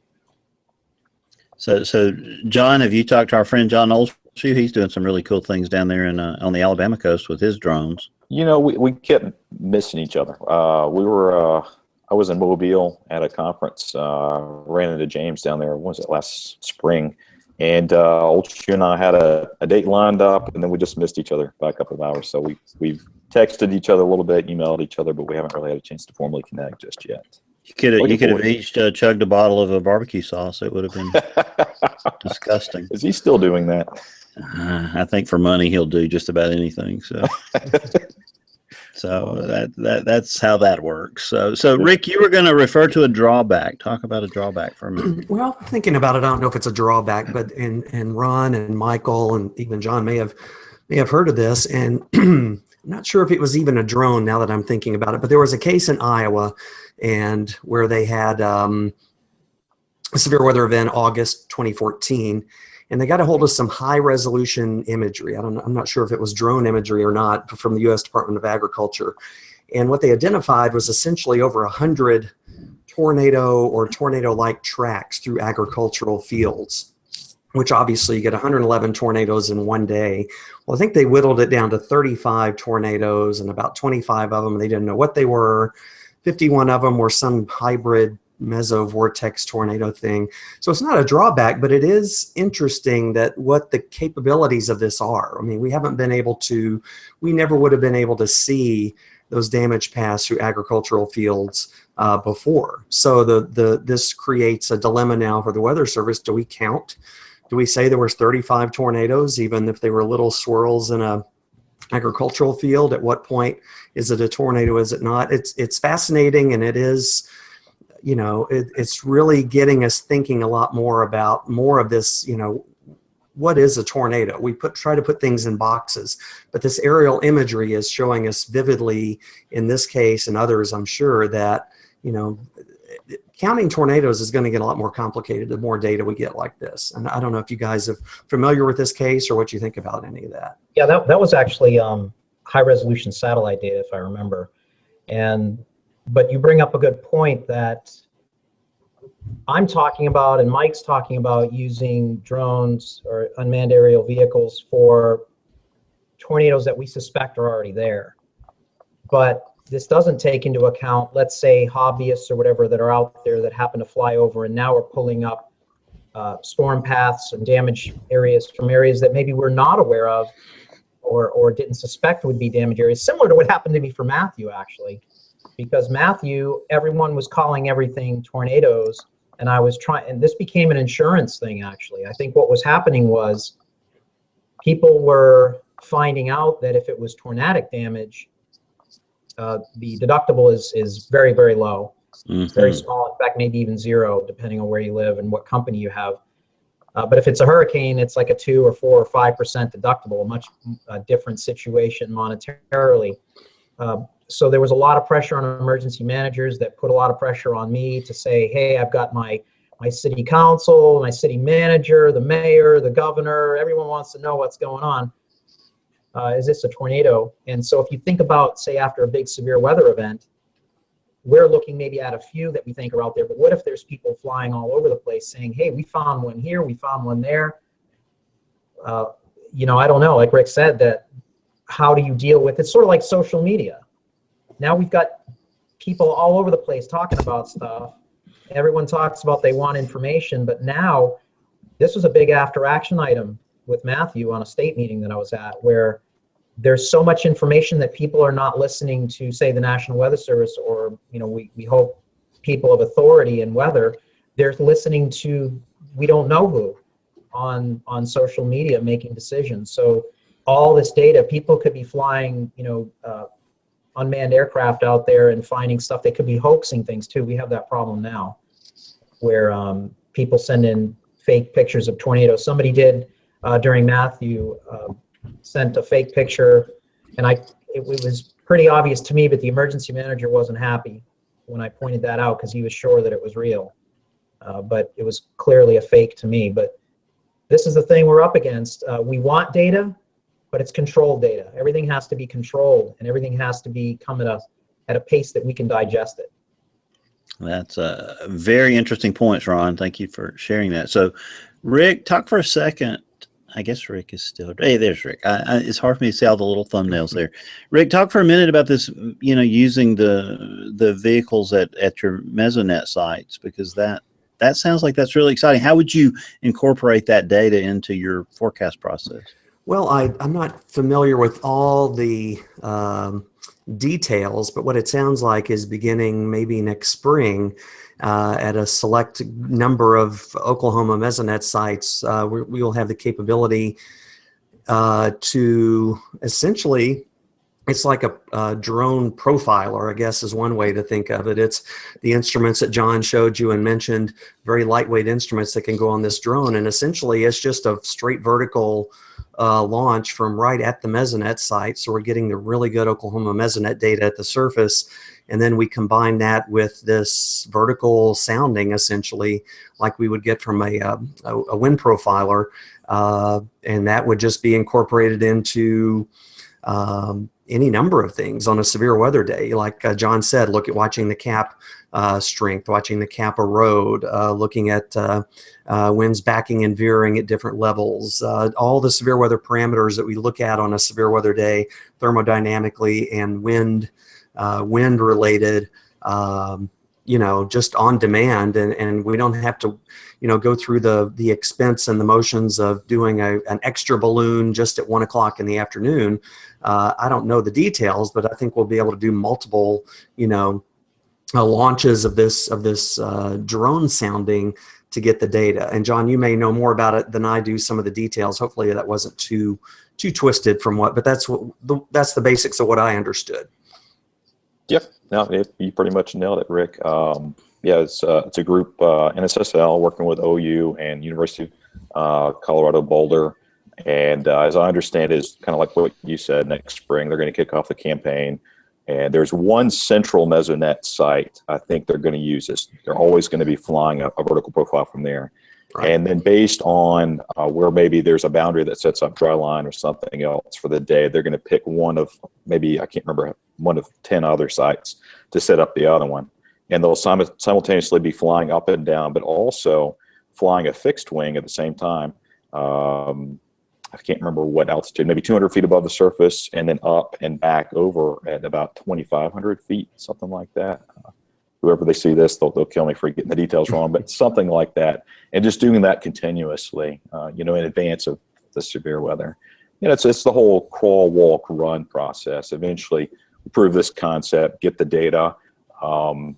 So John, have you talked to our friend John Olshu? He's doing some really cool things down there on the Alabama coast with his drones. We kept missing each other. I was in Mobile at a conference, ran into James down there, what was it, last spring? And Olshu and I had a date lined up, and then we just missed each other by a couple of hours. So we've texted each other a little bit, emailed each other, but we haven't really had a chance to formally connect just yet. You could have each chugged a bottle of a barbecue sauce. It would have been disgusting. Is he still doing that? I think for money he'll do just about anything. So, that's how that works. So Rick, you were going to refer to a drawback. Talk about a drawback for a minute. Well, thinking about it, I don't know if it's a drawback, but and Ron and Michael and even John may have heard of this, and I'm not sure if it was even a drone now that I'm thinking about it, but there was a case in Iowa and where they had a severe weather event August 2014, and they got a hold of some high resolution imagery. I'm not sure if it was drone imagery or not from the U.S. Department of Agriculture. And what they identified was essentially over 100 tornado or tornado-like tracks through agricultural fields, which obviously you get 111 tornadoes in one day. Well, I think they whittled it down to 35 tornadoes, and about 25 of them, they didn't know what they were. 51 of them were some hybrid mesovortex tornado thing. So it's not a drawback, but it is interesting that what the capabilities of this are. I mean, we never would have been able to see those damage paths through agricultural fields before. So this creates a dilemma now for the Weather Service. Do we count? Do we say there was 35 tornadoes, even if they were little swirls in a agricultural field? At what point is it a tornado? Is it not? It's fascinating, and it is, it's really getting us thinking a lot more about more of this, what is a tornado? We try to put things in boxes, but this aerial imagery is showing us vividly in this case and others, I'm sure, that, counting tornadoes is going to get a lot more complicated the more data we get like this. And I don't know if you guys are familiar with this case or what you think about any of that. Yeah, that was actually high resolution satellite data, if I remember. But you bring up a good point that I'm talking about and Mike's talking about using drones or unmanned aerial vehicles for tornadoes that we suspect are already there. But this doesn't take into account, let's say, hobbyists or whatever that are out there that happen to fly over, and now we're pulling up storm paths and damage areas from areas that maybe we're not aware of or didn't suspect would be damage areas, similar to what happened to me for Matthew, actually. Because Matthew, everyone was calling everything tornadoes, and I was trying, and this became an insurance thing, actually. I think what was happening was people were finding out that if it was tornadic damage, the deductible is very, very low. It's very Mhm. small. In fact, maybe even zero, depending on where you live and what company you have. But if it's a hurricane, it's like a 2 or 4 or 5% deductible, a much different situation monetarily. So there was a lot of pressure on emergency managers that put a lot of pressure on me to say, hey, I've got my city council, my city manager, the mayor, the governor, everyone wants to know what's going on. Is this a tornado? And so if you think about, say, after a big severe weather event, we're looking maybe at a few that we think are out there, but what if there's people flying all over the place saying, hey, we found one here, we found one there. You know, I don't know, like Rick said, that how do you deal with it? It's sort of like social media. Now we've got people all over the place talking about stuff. Everyone talks about they want information, but now this was a big after action item with Matthew on a state meeting that I was at, where there's so much information that people are not listening to, say, the National Weather Service, or, you know, we hope people of authority in weather. They're listening to we don't know who on social media making decisions. So all this data, people could be flying, you know, unmanned aircraft out there and finding stuff. They could be hoaxing things too. We have that problem now, where people send in fake pictures of tornadoes. Somebody did during Matthew. Sent a fake picture, and it was pretty obvious to me, but the emergency manager wasn't happy when I pointed that out because he was sure that it was real. But it was clearly a fake to me. But this is the thing we're up against. We want data, but it's controlled data. Everything has to be controlled, and everything has to be come at a pace that we can digest it. That's a very interesting points, Ron. Thank you for sharing that. So, Rick, talk for a second. I guess Rick is still. Hey, there's Rick. It's hard for me to see all the little thumbnails there. Rick, talk for a minute about this. You know, using the vehicles at your Mesonet sites, because that sounds like that's really exciting. How would you incorporate that data into your forecast process? Well, I'm not familiar with all the details, but what it sounds like is beginning maybe next spring at a select number of Oklahoma Mesonet sites, we will have the capability to essentially, it's like a drone profiler, I guess is one way to think of it. It's the instruments that John showed you and mentioned, very lightweight instruments that can go on this drone. And essentially it's just a straight vertical launch from right at the Mesonet site. So we're getting the really good Oklahoma Mesonet data at the surface. And then we combine that with this vertical sounding, essentially, like we would get from a wind profiler. And that would just be incorporated into any number of things on a severe weather day. Like John said, look at watching the cap strength, watching the cap erode, looking at winds backing and veering at different levels, all the severe weather parameters that we look at on a severe weather day, thermodynamically and wind related, you know, just on demand, and we don't have to, you know, go through the expense and the motions of doing an extra balloon just at 1 o'clock in the afternoon. I don't know the details, but I think we'll be able to do multiple, you know, launches of this drone sounding to get the data. And John, you may know more about it than I do, some of the details. Hopefully that wasn't too twisted from but that's the basics of what I understood. Yep, no, you pretty much nailed it, Rick. Yeah, it's a group, NSSL, working with OU and University of Colorado Boulder. And as I understand it, is kind of like what you said, next spring they're going to kick off the campaign. And there's one central Mesonet site I think they're going to use this. They're always going to be flying a vertical profile from there. Right. And then based on where maybe there's a boundary that sets up dry line or something else for the day, they're going to pick one of, maybe, I can't remember, one of 10 other sites to set up the other one. And they'll simultaneously be flying up and down, but also flying a fixed wing at the same time. I can't remember what altitude, maybe 200 feet above the surface, and then up and back over at about 2,500 feet, something like that. Whoever they see this, they'll kill me for getting the details wrong, but something like that. And just doing that continuously, you know, in advance of the severe weather. You know, it's the whole crawl, walk, run process. Eventually, prove this concept, get the data. You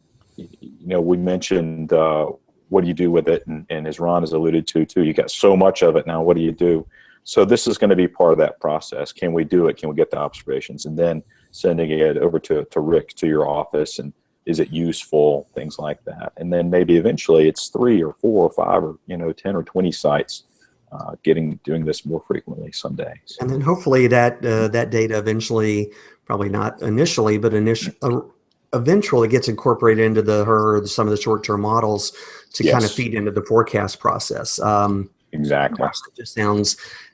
know, we mentioned what do you do with it, and as Ron has alluded to too, you got so much of it now. What do you do? So this is going to be part of that process. Can we do it? Can we get the observations? And then sending it over to Rick to your office, and is it useful, things like that. And then maybe eventually it's 3 or 4 or 5 or 10 or 20 sites doing this more frequently someday. So. And then hopefully that data eventually, probably not initially, but eventually gets incorporated into some of the short-term models to kind of feed into the forecast process. Exactly. Gosh,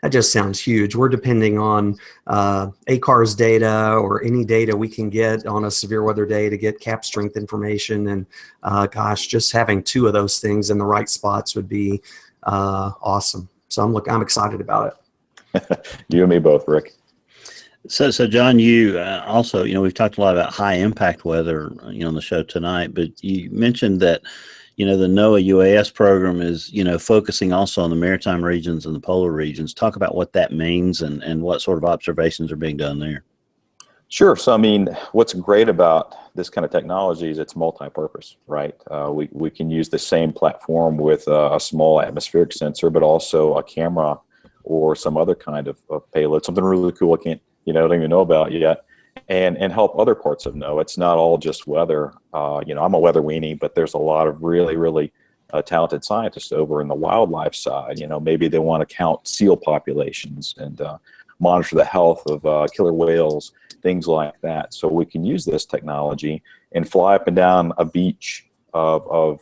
that just sounds huge. We're depending on ACARS data or any data we can get on a severe weather day to get cap strength information. And gosh, just having 2 of those things in the right spots would be awesome. So I'm excited about it. You and me both, Rick. So John, you also, we've talked a lot about high impact weather, on the show tonight, but you mentioned that, the NOAA UAS program is, focusing also on the maritime regions and the polar regions. Talk about what that means and what sort of observations are being done there. Sure. So, what's great about this kind of technology is it's multi-purpose, right? We can use the same platform with a small atmospheric sensor, but also a camera or some other kind of payload, something really cool I don't even know about yet, and help other parts of NOAA. It's not all just weather. I'm a weather weenie, but there's a lot of really, really talented scientists over in the wildlife side. Maybe they want to count seal populations and monitor the health of killer whales, things like that. So we can use this technology and fly up and down a beach of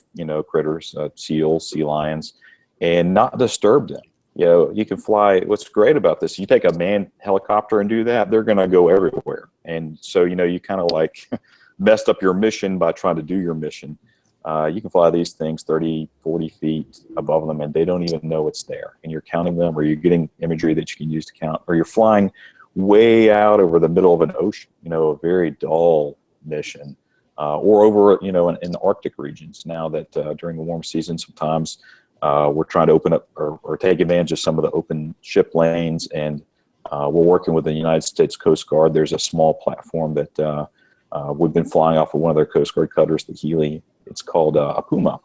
critters, seals, sea lions, and not disturb them. You can fly. What's great about this, you take a manned helicopter and do that, they're going to go everywhere. And so, you kind of like messed up your mission by trying to do your mission. You can fly these things 30, 40 feet above them, and they don't even know it's there. And you're counting them, or you're getting imagery that you can use to count, or you're flying way out over the middle of an ocean, a very dull mission, or over, in the Arctic regions. Now that during the warm season, sometimes we're trying to open up or take advantage of some of the open ship lanes, and we're working with the United States Coast Guard. There's a small platform that we've been flying off of one of their Coast Guard cutters, the Healy. It's called a Puma.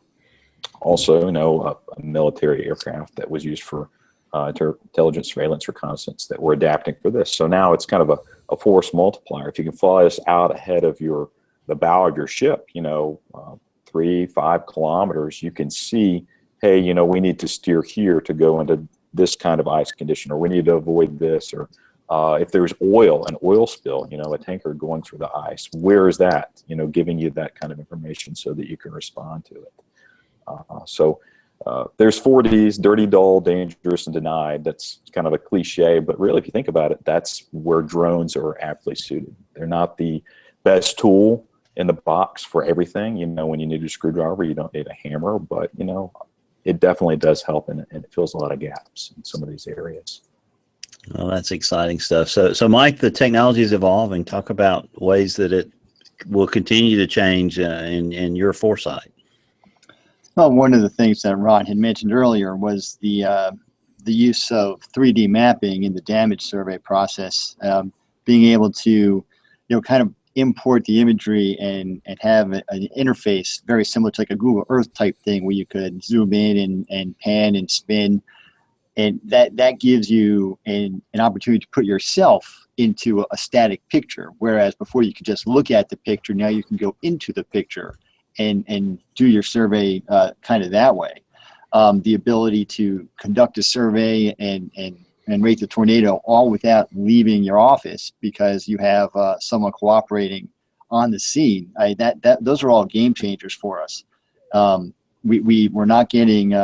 Also, a military aircraft that was used for intelligence, surveillance, reconnaissance that we're adapting for this. So now it's kind of a force multiplier. If you can fly this out ahead of the bow of your ship, 3-5 kilometers, you can see, hey, we need to steer here to go into this kind of ice condition, or we need to avoid this, or if there's an oil spill, a tanker going through the ice, where is that? Giving you that kind of information so that you can respond to it. So there's 4 Ds: dirty, dull, dangerous, and denied. That's kind of a cliche, but really, if you think about it, that's where drones are aptly suited. They're not the best tool in the box for everything. When you need a screwdriver, you don't need a hammer, but it definitely does help, and it fills a lot of gaps in some of these areas. Well, that's exciting stuff. So Mike, the technology is evolving. Talk about ways that it will continue to change in your foresight. Well, one of the things that Ron had mentioned earlier was the use of 3D mapping in the damage survey process, being able to, kind of import the imagery and have an interface very similar to like a Google Earth type thing, where you could zoom in and pan and spin, and that gives you an opportunity to put yourself into a static picture, whereas before you could just look at the picture. Now you can go into the picture and do your survey kind of that way. The ability to conduct a survey and rate the tornado all without leaving your office because you have someone cooperating on the scene. Those are all game changers for us. We're not getting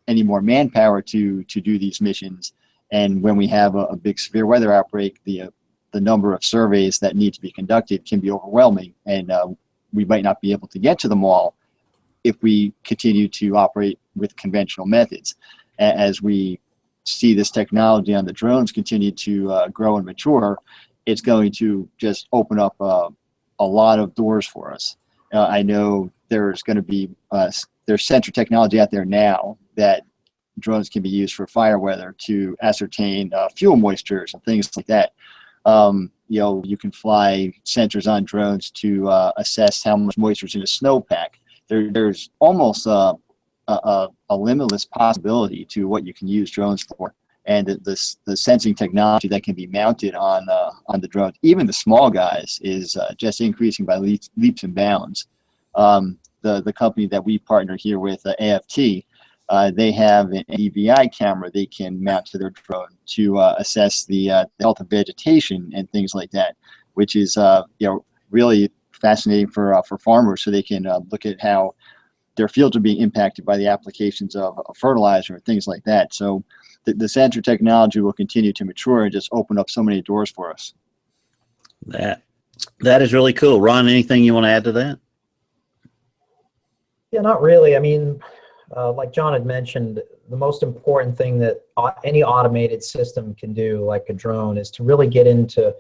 any more manpower to do these missions, and when we have a big severe weather outbreak, the number of surveys that need to be conducted can be overwhelming, and we might not be able to get to them all if we continue to operate with conventional methods. As we see this technology on the drones continue to grow and mature, it's going to just open up a lot of doors for us. I know there's going to be there's sensor technology out there now that drones can be used for fire weather to ascertain fuel moistures and things like that. You can fly sensors on drones to assess how much moisture is in a snowpack. There's almost a limitless possibility to what you can use drones for. and the sensing technology that can be mounted on the drones, even the small guys, is just increasing by leaps and bounds. The company that we partner here with, AFT, they have an EVI camera they can mount to their drone to assess the health of vegetation and things like that, which is really fascinating for farmers, so they can look at how their fields are being impacted by the applications of fertilizer and things like that. So the sensor technology will continue to mature and just open up so many doors for us. That is really cool. Ron, anything you want to add to that? Yeah, not really. I mean, like John had mentioned, the most important thing that any automated system can do, like a drone, is to really get into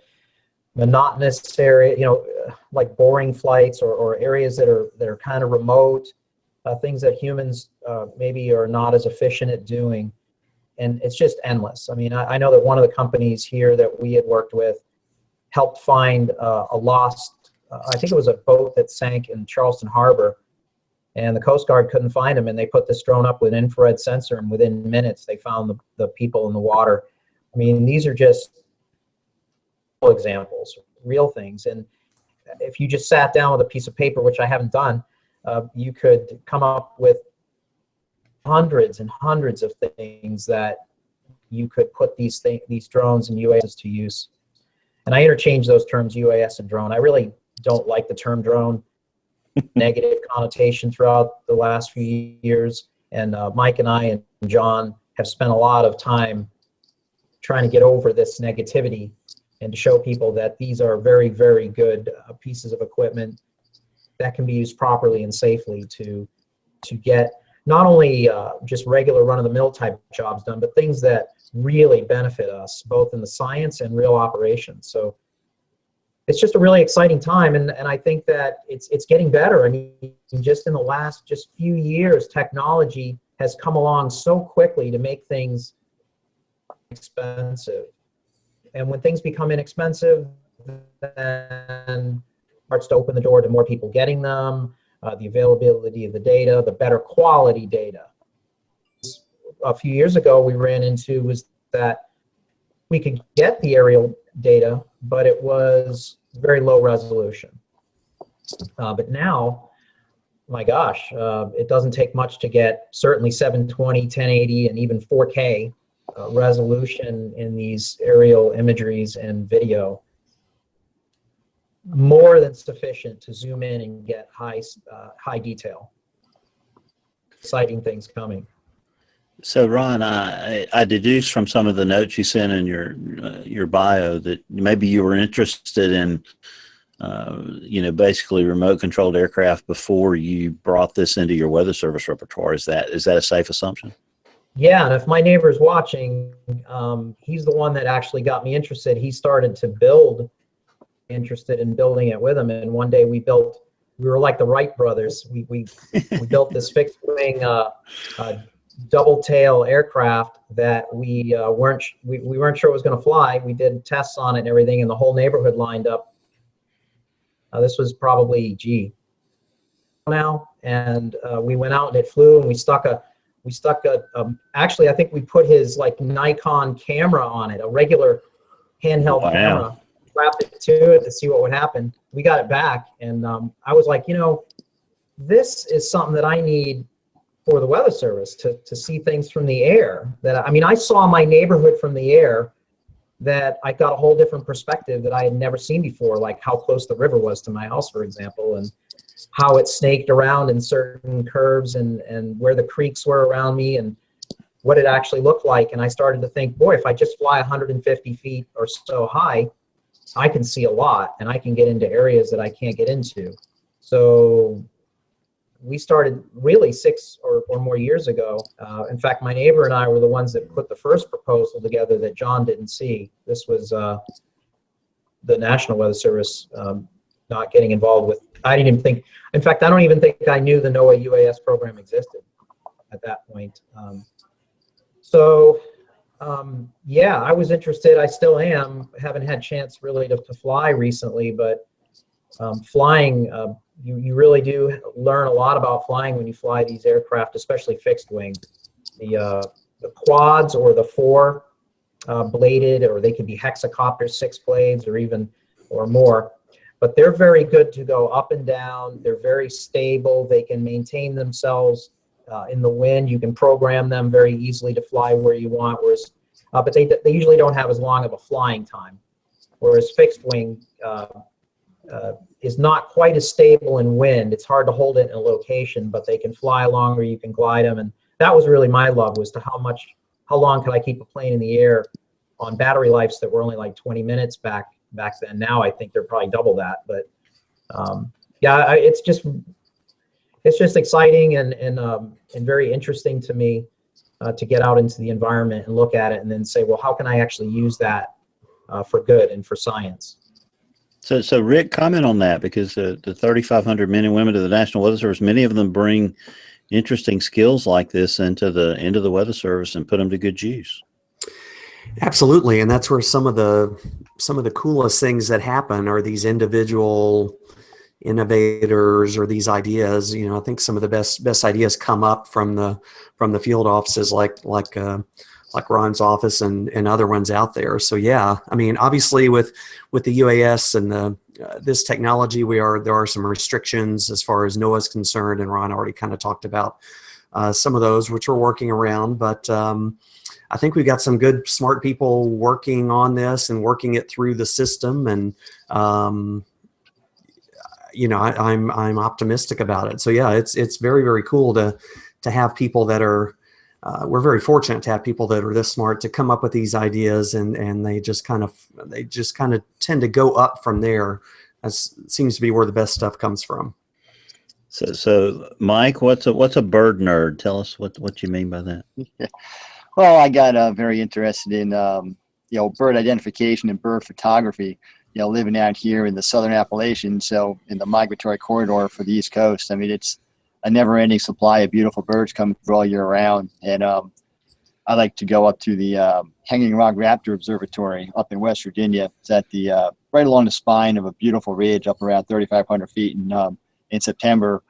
monotonous area, like boring flights or areas that are kind of remote, things that humans maybe are not as efficient at doing. And it's just endless. I mean, I know that one of the companies here that we had worked with helped find a lost, I think it was a boat that sank in Charleston Harbor, and the Coast Guard couldn't find them, and they put this drone up with an infrared sensor, and within minutes they found the people in the water. I mean, these are just examples, real things. And if you just sat down with a piece of paper, which I haven't done, you could come up with hundreds and hundreds of things that you could put these drones and UAS to use. And I interchange those terms, UAS and drone. I really don't like the term drone. Negative connotation throughout the last few years. And Mike and I and John have spent a lot of time trying to get over this negativity and to show people that these are very, very good pieces of equipment that can be used properly and safely to get not only just regular run-of-the-mill type jobs done, but things that really benefit us, both in the science and real operations. So it's just a really exciting time, and I think that it's getting better. I mean, just in the last few years, technology has come along so quickly to make things expensive. And when things become inexpensive, then starts to open the door to more people getting them, the availability of the data, the better quality data. A few years ago, we ran into was that we could get the aerial data, but it was very low resolution. But now, my gosh, it doesn't take much to get certainly 720, 1080, and even 4K resolution in these aerial imageries and video. More than sufficient to zoom in and get high detail. Exciting things coming. So, Ron, I deduced from some of the notes you sent in your bio that maybe you were interested in, basically remote-controlled aircraft before you brought this into your weather service repertoire. Is that a safe assumption? Yeah, and if my neighbor's watching, he's the one that actually got me interested. He started to interested in building it with him, and one day we were like the Wright brothers. We built this fixed-wing double tail aircraft that we weren't sure it was going to fly. We did tests on it and everything, and the whole neighborhood lined up. This was probably now, and we went out and it flew, and we stuck actually I think we put his like Nikon camera on it, a regular handheld camera, strapped it to it to see what would happen. We got it back, and I was like, this is something that I need for the weather service to see things from the air. I saw my neighborhood from the air, that I got a whole different perspective that I had never seen before, like how close the river was to my house, for example, and how it snaked around in certain curves, and where the creeks were around me, and what it actually looked like. And I started to think, boy, if I just fly 150 feet or so high, I can see a lot, and I can get into areas that I can't get into. So we started really 6 or more years ago. In fact, my neighbor and I were the ones that put the first proposal together that John didn't see. This was the National Weather Service not getting involved with. I didn't even think, in fact, I don't even think I knew the NOAA UAS program existed at that point. Yeah, I was interested. I still am. Haven't had a chance really to fly recently, but flying, you really do learn a lot about flying when you fly these aircraft, especially fixed wing. The quads or the 4 bladed, or they could be hexacopters, 6 blades, or more. But they're very good to go up and down. They're very stable. They can maintain themselves in the wind. You can program them very easily to fly where you want. Whereas, but they usually don't have as long of a flying time. Whereas fixed wing is not quite as stable in wind. It's hard to hold it in a location, but they can fly longer. You can glide them, and that was really my love, was to how long could I keep a plane in the air on battery lives that were only like 20 minutes back then. Now I think they're probably double that. But yeah, it's just exciting and very interesting to me to get out into the environment and look at it and then say, well, how can I actually use that for good and for science? So Rick, comment on that, because the 3,500 men and women of the National Weather Service, many of them bring interesting skills like this into the Weather Service and put them to good use. Absolutely, and that's where some of the coolest things that happen are these individual innovators or these ideas. You know, I think some of the best ideas come up from the field offices like Ron's office and other ones out there. So yeah, I mean, obviously with the UAS and this technology, there are some restrictions as far as NOAA's concerned, and Ron already kind of talked about some of those, which we're working around. But I think we've got some good, smart people working on this and working it through the system, and you know, I'm optimistic about it. So yeah, it's very, very cool to have people that are. We're very fortunate to have people that are this smart to come up with these ideas, and they just kind of tend to go up from there. That seems to be where the best stuff comes from. So Mike, what's a bird nerd? Tell us what you mean by that. Well, I got very interested in bird identification and bird photography. You know, living out here in the Southern Appalachians, so in the migratory corridor for the East Coast. I mean, it's a never-ending supply of beautiful birds coming through all year round. And I like to go up to the Hanging Rock Raptor Observatory up in West Virginia. It's at the right along the spine of a beautiful ridge up around 3,500 feet. And in September,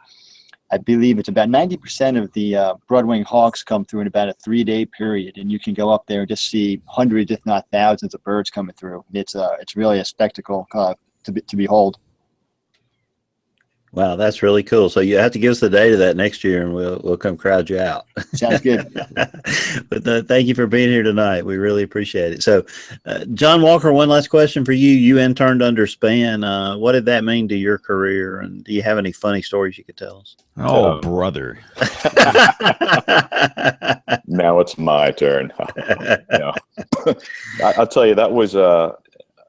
I believe it's about 90% of the broad-winged hawks come through in about a 3-day period. And you can go up there and just see hundreds, if not thousands, of birds coming through. It's really a spectacle to behold. Wow, that's really cool. So you have to give us the date of that next year, and we'll come crowd you out. Sounds good. But thank you for being here tonight. We really appreciate it. So, John Walker, one last question for you. You interned under Span. What did that mean to your career, and do you have any funny stories you could tell us? Oh, brother. Now it's my turn. Yeah. I'll tell you, that was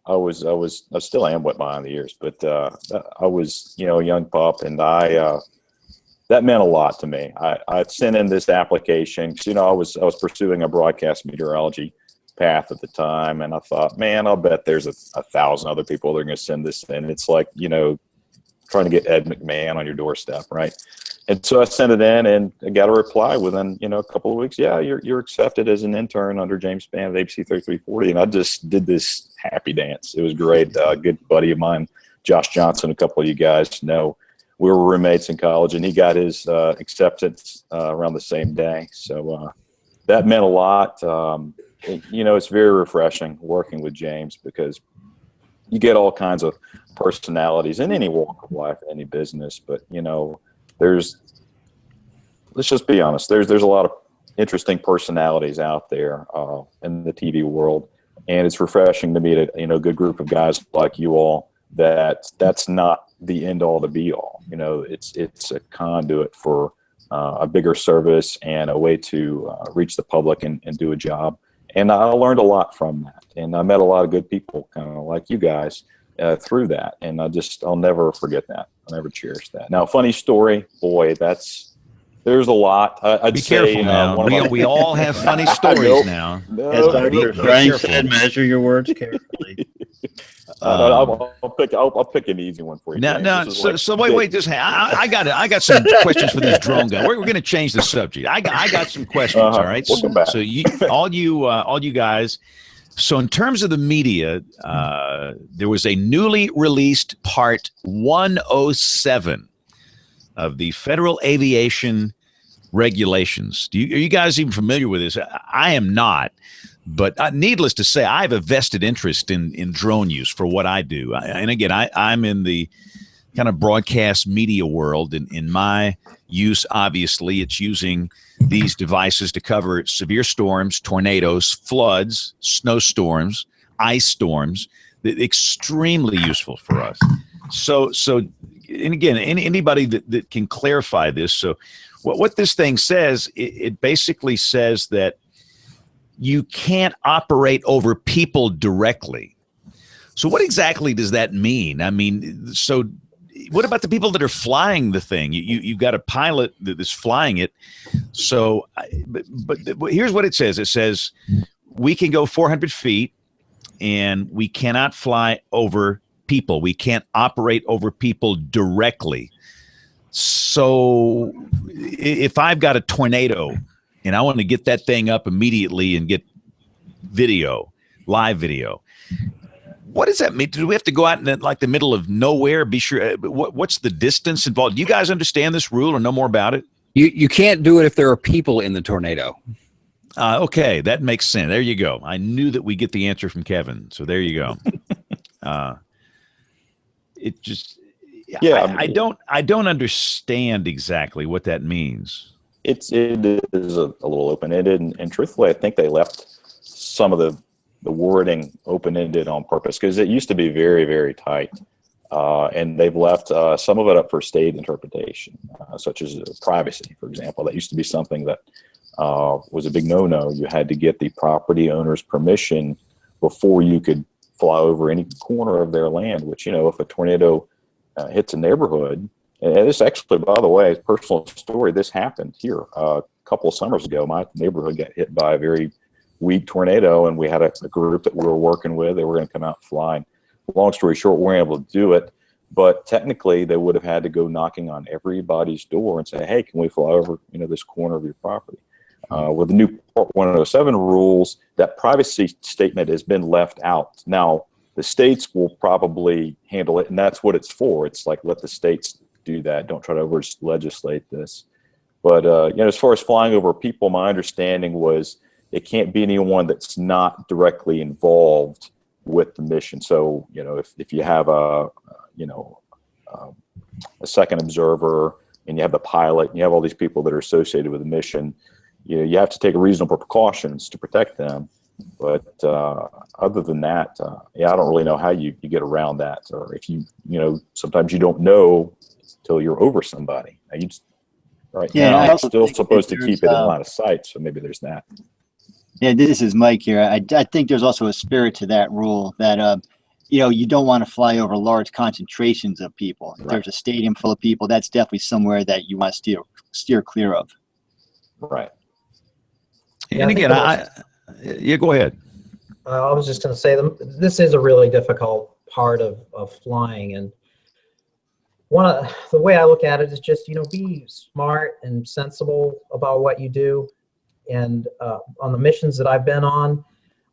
I still am wet behind the ears, but I was, a young pup, and that meant a lot to me. I sent in this application because, I was pursuing a broadcast meteorology path at the time, and I thought, man, I'll bet there's a thousand other people that are going to send this in. It's like, trying to get Ed McMahon on your doorstep, right? And so I sent it in, and I got a reply within, a couple of weeks. Yeah, you're accepted as an intern under James Spann at ABC 3340. And I just did this happy dance. It was great. A good buddy of mine, Josh Johnson, a couple of you guys know, we were roommates in college, and he got his acceptance around the same day. So that meant a lot. It's very refreshing working with James, because you get all kinds of personalities in any walk of life, any business. But, let's just be honest, there's a lot of interesting personalities out there in the TV world, and it's refreshing to meet a good group of guys like you all. That's not the end all to be all. It's a conduit for a bigger service and a way to reach the public and do a job. And I learned a lot from that, and I met a lot of good people, kind of like you guys, through that. And I'll never forget that. I'll never cherish that. Now, funny story, boy, there's a lot. I'd Be say, careful now. We all have funny stories now. As Dr. Strange said, measure your words carefully. I'll pick an easy one for you. Wait. I got some questions for this drone guy. We're going to change the subject. I got some questions. All right. Welcome back. So all you guys. So in terms of the media, there was a newly released Part 107 of the Federal Aviation Regulations. Are you guys even familiar with this? I am not. But needless to say, I have a vested interest in drone use for what I do. And again, I'm in the kind of broadcast media world. In my use, obviously, it's using these devices to cover severe storms, tornadoes, floods, snowstorms, ice storms. Extremely useful for us. So, and again, anybody that can clarify this. So what this thing says, it basically says that you can't operate over people directly. So what exactly does that mean? I mean, so what about the people that are flying the thing? You've got a pilot that is flying it. So, but here's what it says. It says we can go 400 feet and we cannot fly over people. We can't operate over people directly. So if I've got a tornado and I want to get that thing up immediately and get video, live video, what does that mean? Do we have to go out in like the middle of nowhere? Be sure. What's the distance involved? Do you guys understand this rule or know more about it? You can't do it if there are people in the tornado. Okay, that makes sense. There you go. I knew that we get the answer from Kevin. So there you go. It just, yeah. I don't understand exactly what that means. It is a little open-ended, and truthfully, I think they left some of the wording open-ended on purpose because it used to be very, very tight, and they've left some of it up for state interpretation, such as privacy, for example. That used to be something that was a big no-no. You had to get the property owner's permission before you could fly over any corner of their land, which, you know, if a tornado hits a neighborhood, and this actually, by the way, personal story, this happened here a couple of summers ago. My neighborhood got hit by a very weak tornado, and we had a group that we were working with. They were going to come out and fly. Long story short, we weren't able to do it, but technically they would have had to go knocking on everybody's door and say, hey, can we fly over, you know, this corner of your property? With the new Part 107 rules, that privacy statement has been left out. Now, the states will probably handle it, and that's what it's for. It's like, let the states do that. Don't try to over legislate this. But you know, as far as flying over people, my understanding was it can't be anyone that's not directly involved with the mission. So, you know, if you have a second observer and you have the pilot and you have all these people that are associated with the mission, you know, you have to take reasonable precautions to protect them. But other than that, yeah, I don't really know how you get around that. Or if you know, sometimes you don't know till you're over somebody. You just, right now, I'm still supposed to keep it in line of sight. So maybe there's that. Yeah, this is Mike here. I think there's also a spirit to that rule that, you know, you don't want to fly over large concentrations of people. If there's a stadium full of people, that's definitely somewhere that you want to steer clear of. Right. And again, yeah, go ahead. I was just going to say, this is a really difficult part of flying, and the way I look at it is just, you know, be smart and sensible about what you do. And on the missions that I've been on,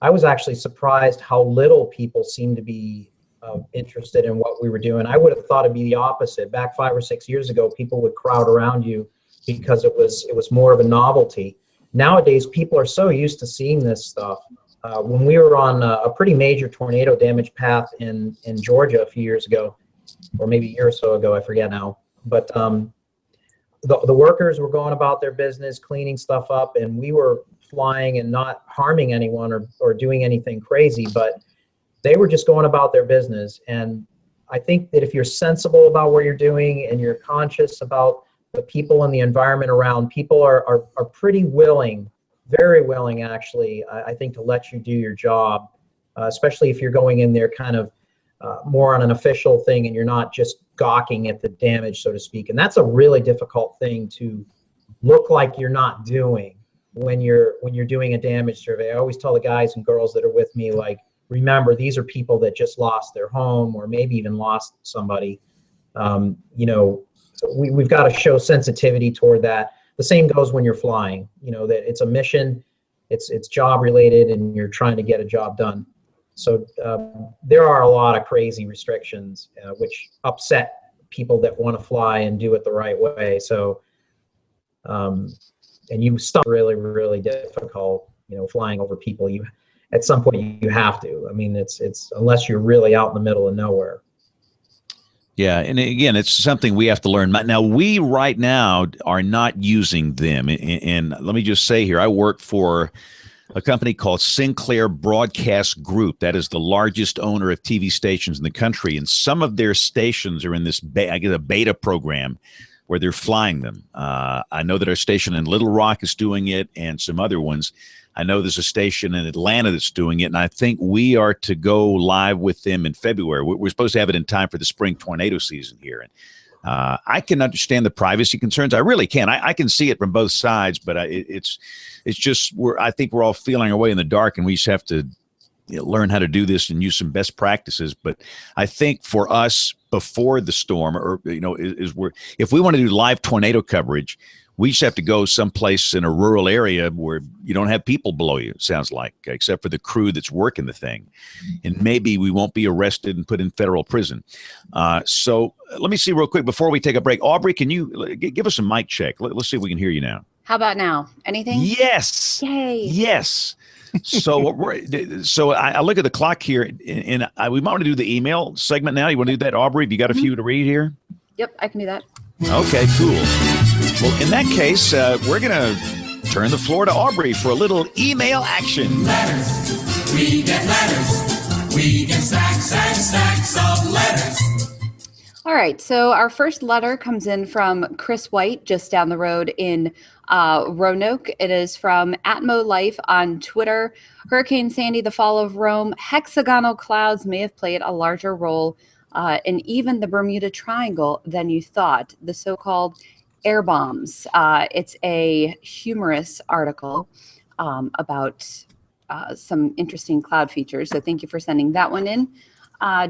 I was actually surprised how little people seem to be interested in what we were doing. I would have thought it'd be the opposite. Back 5 or 6 years ago, people would crowd around you because it was more of a novelty. Nowadays, people are so used to seeing this stuff. When we were on a pretty major tornado damage path in Georgia a few years ago, or maybe a year or so ago, I forget now, but the workers were going about their business, cleaning stuff up, and we were flying and not harming anyone or doing anything crazy, but they were just going about their business. And I think that if you're sensible about what you're doing and you're conscious about the people and the environment around, people are pretty willing, very willing actually, I think, to let you do your job, especially if you're going in there kind of more on an official thing and you're not just gawking at the damage, so to speak. And that's a really difficult thing to look like you're not doing when you're doing a damage survey. I always tell the guys and girls that are with me, like, remember, these are people that just lost their home or maybe even lost somebody. You know, we've got to show sensitivity toward that. The same goes when you're flying, you know, that it's a mission, it's job related, and you're trying to get a job done. So there are a lot of crazy restrictions which upset people that want to fly and do it the right way. So, and you stuff really, really difficult, you know, flying over people. at some point you have to. I mean, it's unless you're really out in the middle of nowhere. Yeah, and again, it's something we have to learn. Now, we right now are not using them. And let me just say here, I work for a company called Sinclair Broadcast Group. That is the largest owner of TV stations in the country. And some of their stations are in this a beta program where they're flying them. I know that our station in Little Rock is doing it and some other ones. I know there's a station in Atlanta that's doing it, and I think we are to go live with them in February. We're supposed to have it in time for the spring tornado season here. And I can understand the privacy concerns. I really can. I can see it from both sides, but it's just I think we're all feeling our way in the dark, and we just have to learn how to do this and use some best practices. But I think for us before the storm, or if we want to do live tornado coverage, we just have to go someplace in a rural area where you don't have people below you, it sounds like, except for the crew that's working the thing. And maybe we won't be arrested and put in federal prison. So let me see real quick before we take a break. Aubrey, can you give us a mic check? Let's see if we can hear you now. How about now? Anything? Yes. Yay. Yes. So I look at the clock here, and we might want to do the email segment now. You want to do that, Aubrey? Have you got a few to read here? Yep, I can do that. Okay, cool. Well, in that case, we're going to turn the floor to Aubrey for a little email action. Letters. We get letters. We get stacks and stacks of letters. All right, so our first letter comes in from Chris White, just down the road in Roanoke. It is from Atmo Life on Twitter. Hurricane Sandy, the fall of Rome, hexagonal clouds may have played a larger role in even the Bermuda Triangle than you thought. The so-called air bombs. It's a humorous article about some interesting cloud features. So thank you for sending that one in.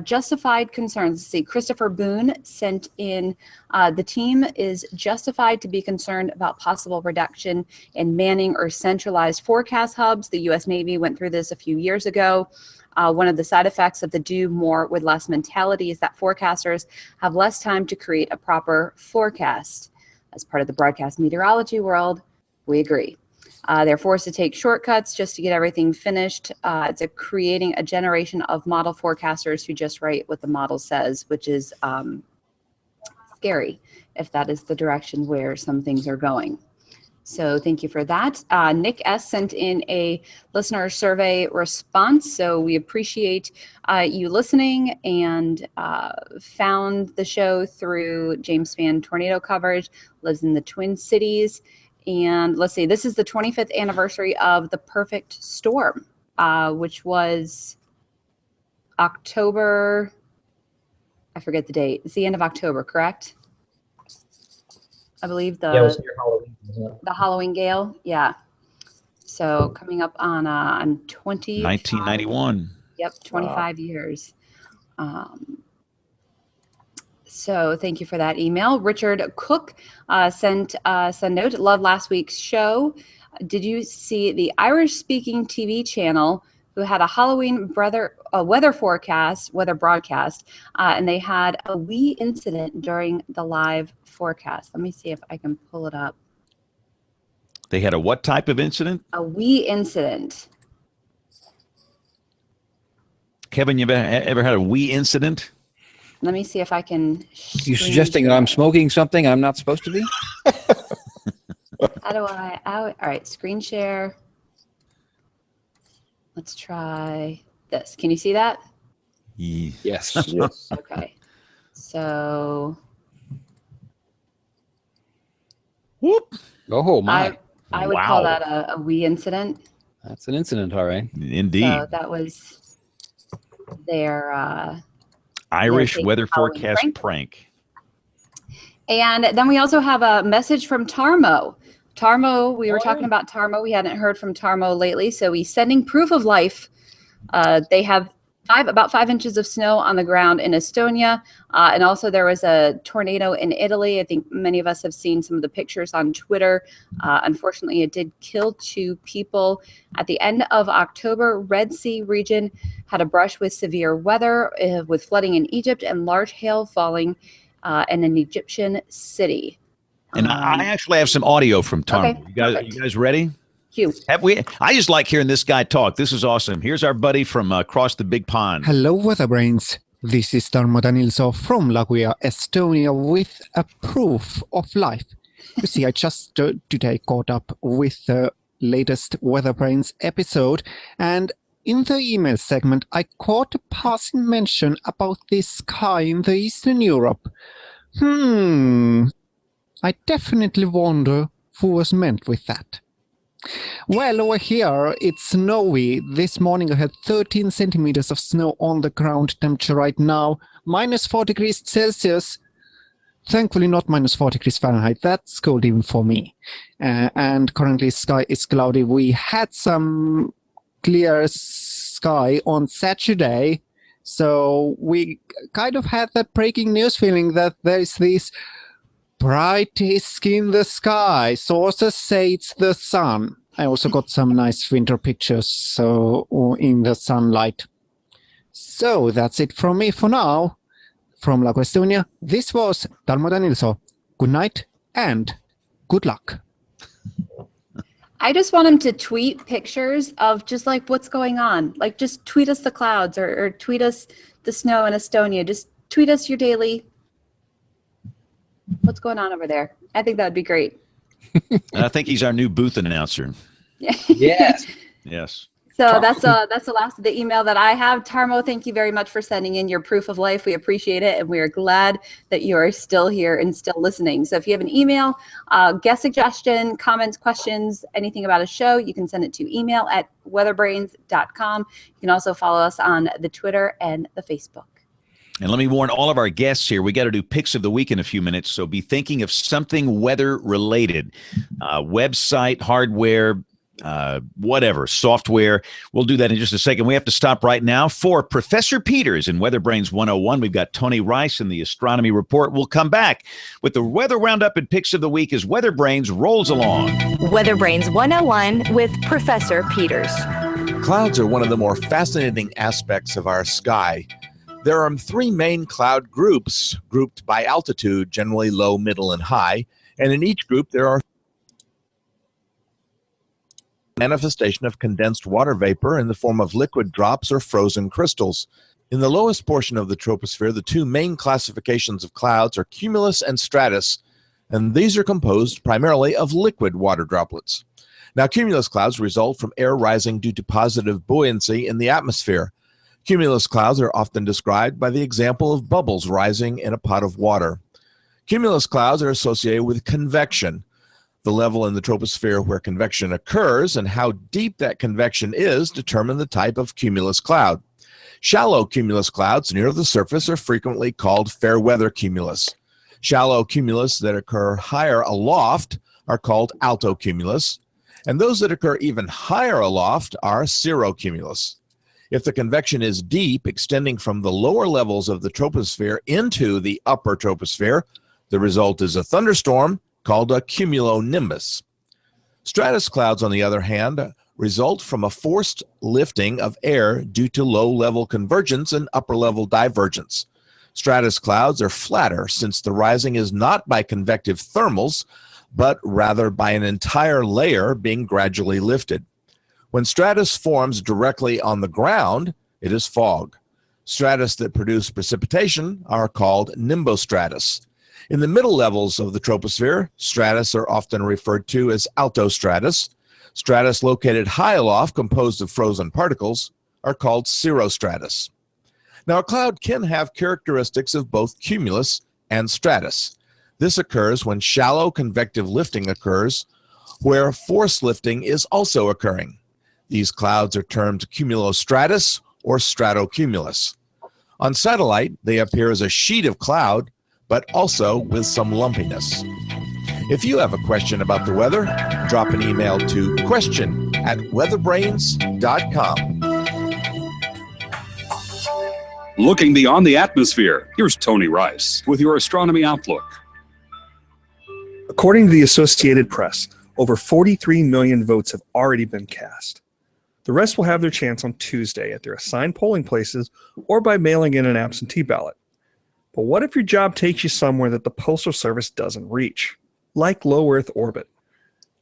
Justified concerns. Let's see, Christopher Boone sent in, the team is justified to be concerned about possible reduction in manning or centralized forecast hubs. The U.S. Navy went through this a few years ago. One of the side effects of the do more with less mentality is that forecasters have less time to create a proper forecast. As part of the broadcast meteorology world, we agree. They're forced to take shortcuts just to get everything finished. It's creating a generation of model forecasters who just write what the model says, which is scary if that is the direction where some things are going. So thank you for that. Nick S. sent in a listener survey response. So we appreciate you listening and found the show through James Spann tornado coverage, lives in the Twin Cities. And let's see, this is the 25th anniversary of the perfect storm, which was October, I forget the date. It's the end of October, correct? I believe Yeah, it was near Halloween, wasn't it? the Halloween gale. Yeah. So coming up on 1991. Yep, 25 years. So thank you for that email. Richard Cook sent us a note. Love last week's show. Did you see the Irish-speaking TV channel who had a Halloween weather broadcast, and they had a wee incident during the live forecast? Let me see if I can pull it up. They had a what type of incident? A wee incident. Kevin, you ever had a wee incident? Let me see if I can. You suggesting that I'm smoking something I'm not supposed to be? How do I? All right, screen share. Let's try this. Can you see that? Yes. Yes. Okay. So Whoop. Oh my. I would Wow. call that a wee incident. That's an incident, all right. Indeed. So that was their Irish taking weather Halloween forecast prank. prank. And then we also have a message from Tarmo. Tarmo, we were talking about Tarmo. We hadn't heard from Tarmo lately, so he's sending proof of life. They have about 5 inches of snow on the ground in Estonia. And also there was a tornado in Italy. I think many of us have seen some of the pictures on Twitter. Unfortunately, it did kill 2 people. At the end of October, Red Sea region had a brush with severe weather, with flooding in Egypt and large hail falling in an Egyptian city. And I actually have some audio from Tarmo. Okay, Are you guys ready? Cue. I just like hearing this guy talk. This is awesome. Here's our buddy from across the big pond. Hello, WeatherBrains. This is Tarmo Danilso from Laguia, Estonia, with a proof of life. You see, I just today caught up with the latest WeatherBrains episode, and in the email segment, I caught a passing mention about this sky in the Eastern Europe. I definitely wonder who was meant with that. Well, over here, it's snowy. This morning I had 13 centimeters of snow on the ground. Temperature right now, minus 4 degrees Celsius. Thankfully not minus 4 degrees Fahrenheit. That's cold even for me. And currently sky is cloudy. We had some clear sky on Saturday. So we kind of had that breaking news feeling that there's this bright disk in the sky. Sources say it's the sun. I also got some nice winter pictures in the sunlight. So that's it from me for now. From Lago Estonia, this was Tarmo Danilso. Good night and good luck. I just want him to tweet pictures of just like what's going on. Like just tweet us the clouds or tweet us the snow in Estonia. Just tweet us your daily what's going on over there. I think that would be great. I think he's our new booth announcer. Yes. Yes. So that's the last of the email that I have. Tarmo, thank you very much for sending in your proof of life. We appreciate it, and we are glad that you are still here and still listening. So if you have an email, guest suggestion, comments, questions, anything about a show, you can send it to email@weatherbrains.com. You can also follow us on the Twitter and the Facebook. And let me warn all of our guests here, we got to do picks of the week in a few minutes, so be thinking of something weather-related. Website, hardware, whatever, software. We'll do that in just a second. We have to stop right now. For Professor Peters in WeatherBrains 101, we've got Tony Rice in the Astronomy Report. We'll come back with the Weather Roundup and Picks of the Week as WeatherBrains rolls along. WeatherBrains 101 with Professor Peters. Clouds are one of the more fascinating aspects of our sky. There are three main cloud groups, grouped by altitude, generally low, middle, and high. And in each group, there are manifestation of condensed water vapor in the form of liquid drops or frozen crystals. In the lowest portion of the troposphere, the two main classifications of clouds are cumulus and stratus, and these are composed primarily of liquid water droplets. Now, cumulus clouds result from air rising due to positive buoyancy in the atmosphere. Cumulus clouds are often described by the example of bubbles rising in a pot of water. Cumulus clouds are associated with convection. The level in the troposphere where convection occurs and how deep that convection is determine the type of cumulus cloud. Shallow cumulus clouds near the surface are frequently called fair weather cumulus. Shallow cumulus that occur higher aloft are called alto cumulus, and those that occur even higher aloft are cirrocumulus. If the convection is deep, extending from the lower levels of the troposphere into the upper troposphere, the result is a thunderstorm called a cumulonimbus. Stratus clouds, on the other hand, result from a forced lifting of air due to low-level convergence and upper-level divergence. Stratus clouds are flatter since the rising is not by convective thermals, but rather by an entire layer being gradually lifted. When stratus forms directly on the ground, it is fog. Stratus that produce precipitation are called nimbostratus. In the middle levels of the troposphere, stratus are often referred to as altostratus. Stratus located high aloft, composed of frozen particles, are called cirrostratus. Now, a cloud can have characteristics of both cumulus and stratus. This occurs when shallow convective lifting occurs, where force lifting is also occurring. These clouds are termed cumulostratus or stratocumulus. On satellite, they appear as a sheet of cloud, but also with some lumpiness. If you have a question about the weather, drop an email to question@weatherbrains.com. Looking beyond the atmosphere, here's Tony Rice with your Astronomy Outlook. According to the Associated Press, over 43 million votes have already been cast. The rest will have their chance on Tuesday at their assigned polling places or by mailing in an absentee ballot. But what if your job takes you somewhere that the Postal Service doesn't reach, like low Earth orbit?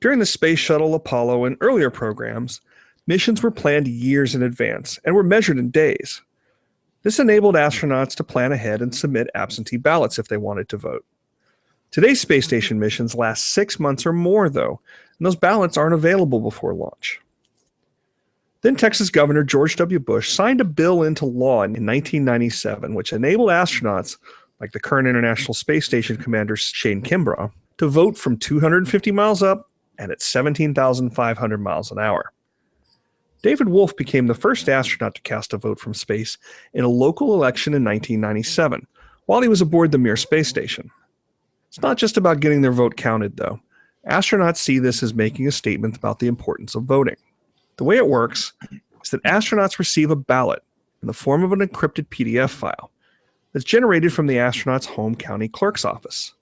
During the Space Shuttle, Apollo, and earlier programs, missions were planned years in advance and were measured in days. This enabled astronauts to plan ahead and submit absentee ballots if they wanted to vote. Today's space station missions last 6 months or more, though, and those ballots aren't available before launch. Then Texas Governor George W. Bush signed a bill into law in 1997, which enabled astronauts, like the current International Space Station commander Shane Kimbrough, to vote from 250 miles up and at 17,500 miles an hour. David Wolf became the first astronaut to cast a vote from space in a local election in 1997, while he was aboard the Mir space station. It's not just about getting their vote counted, though. Astronauts see this as making a statement about the importance of voting. The way it works is that astronauts receive a ballot in the form of an encrypted PDF file that's generated from the astronaut's home county clerk's office.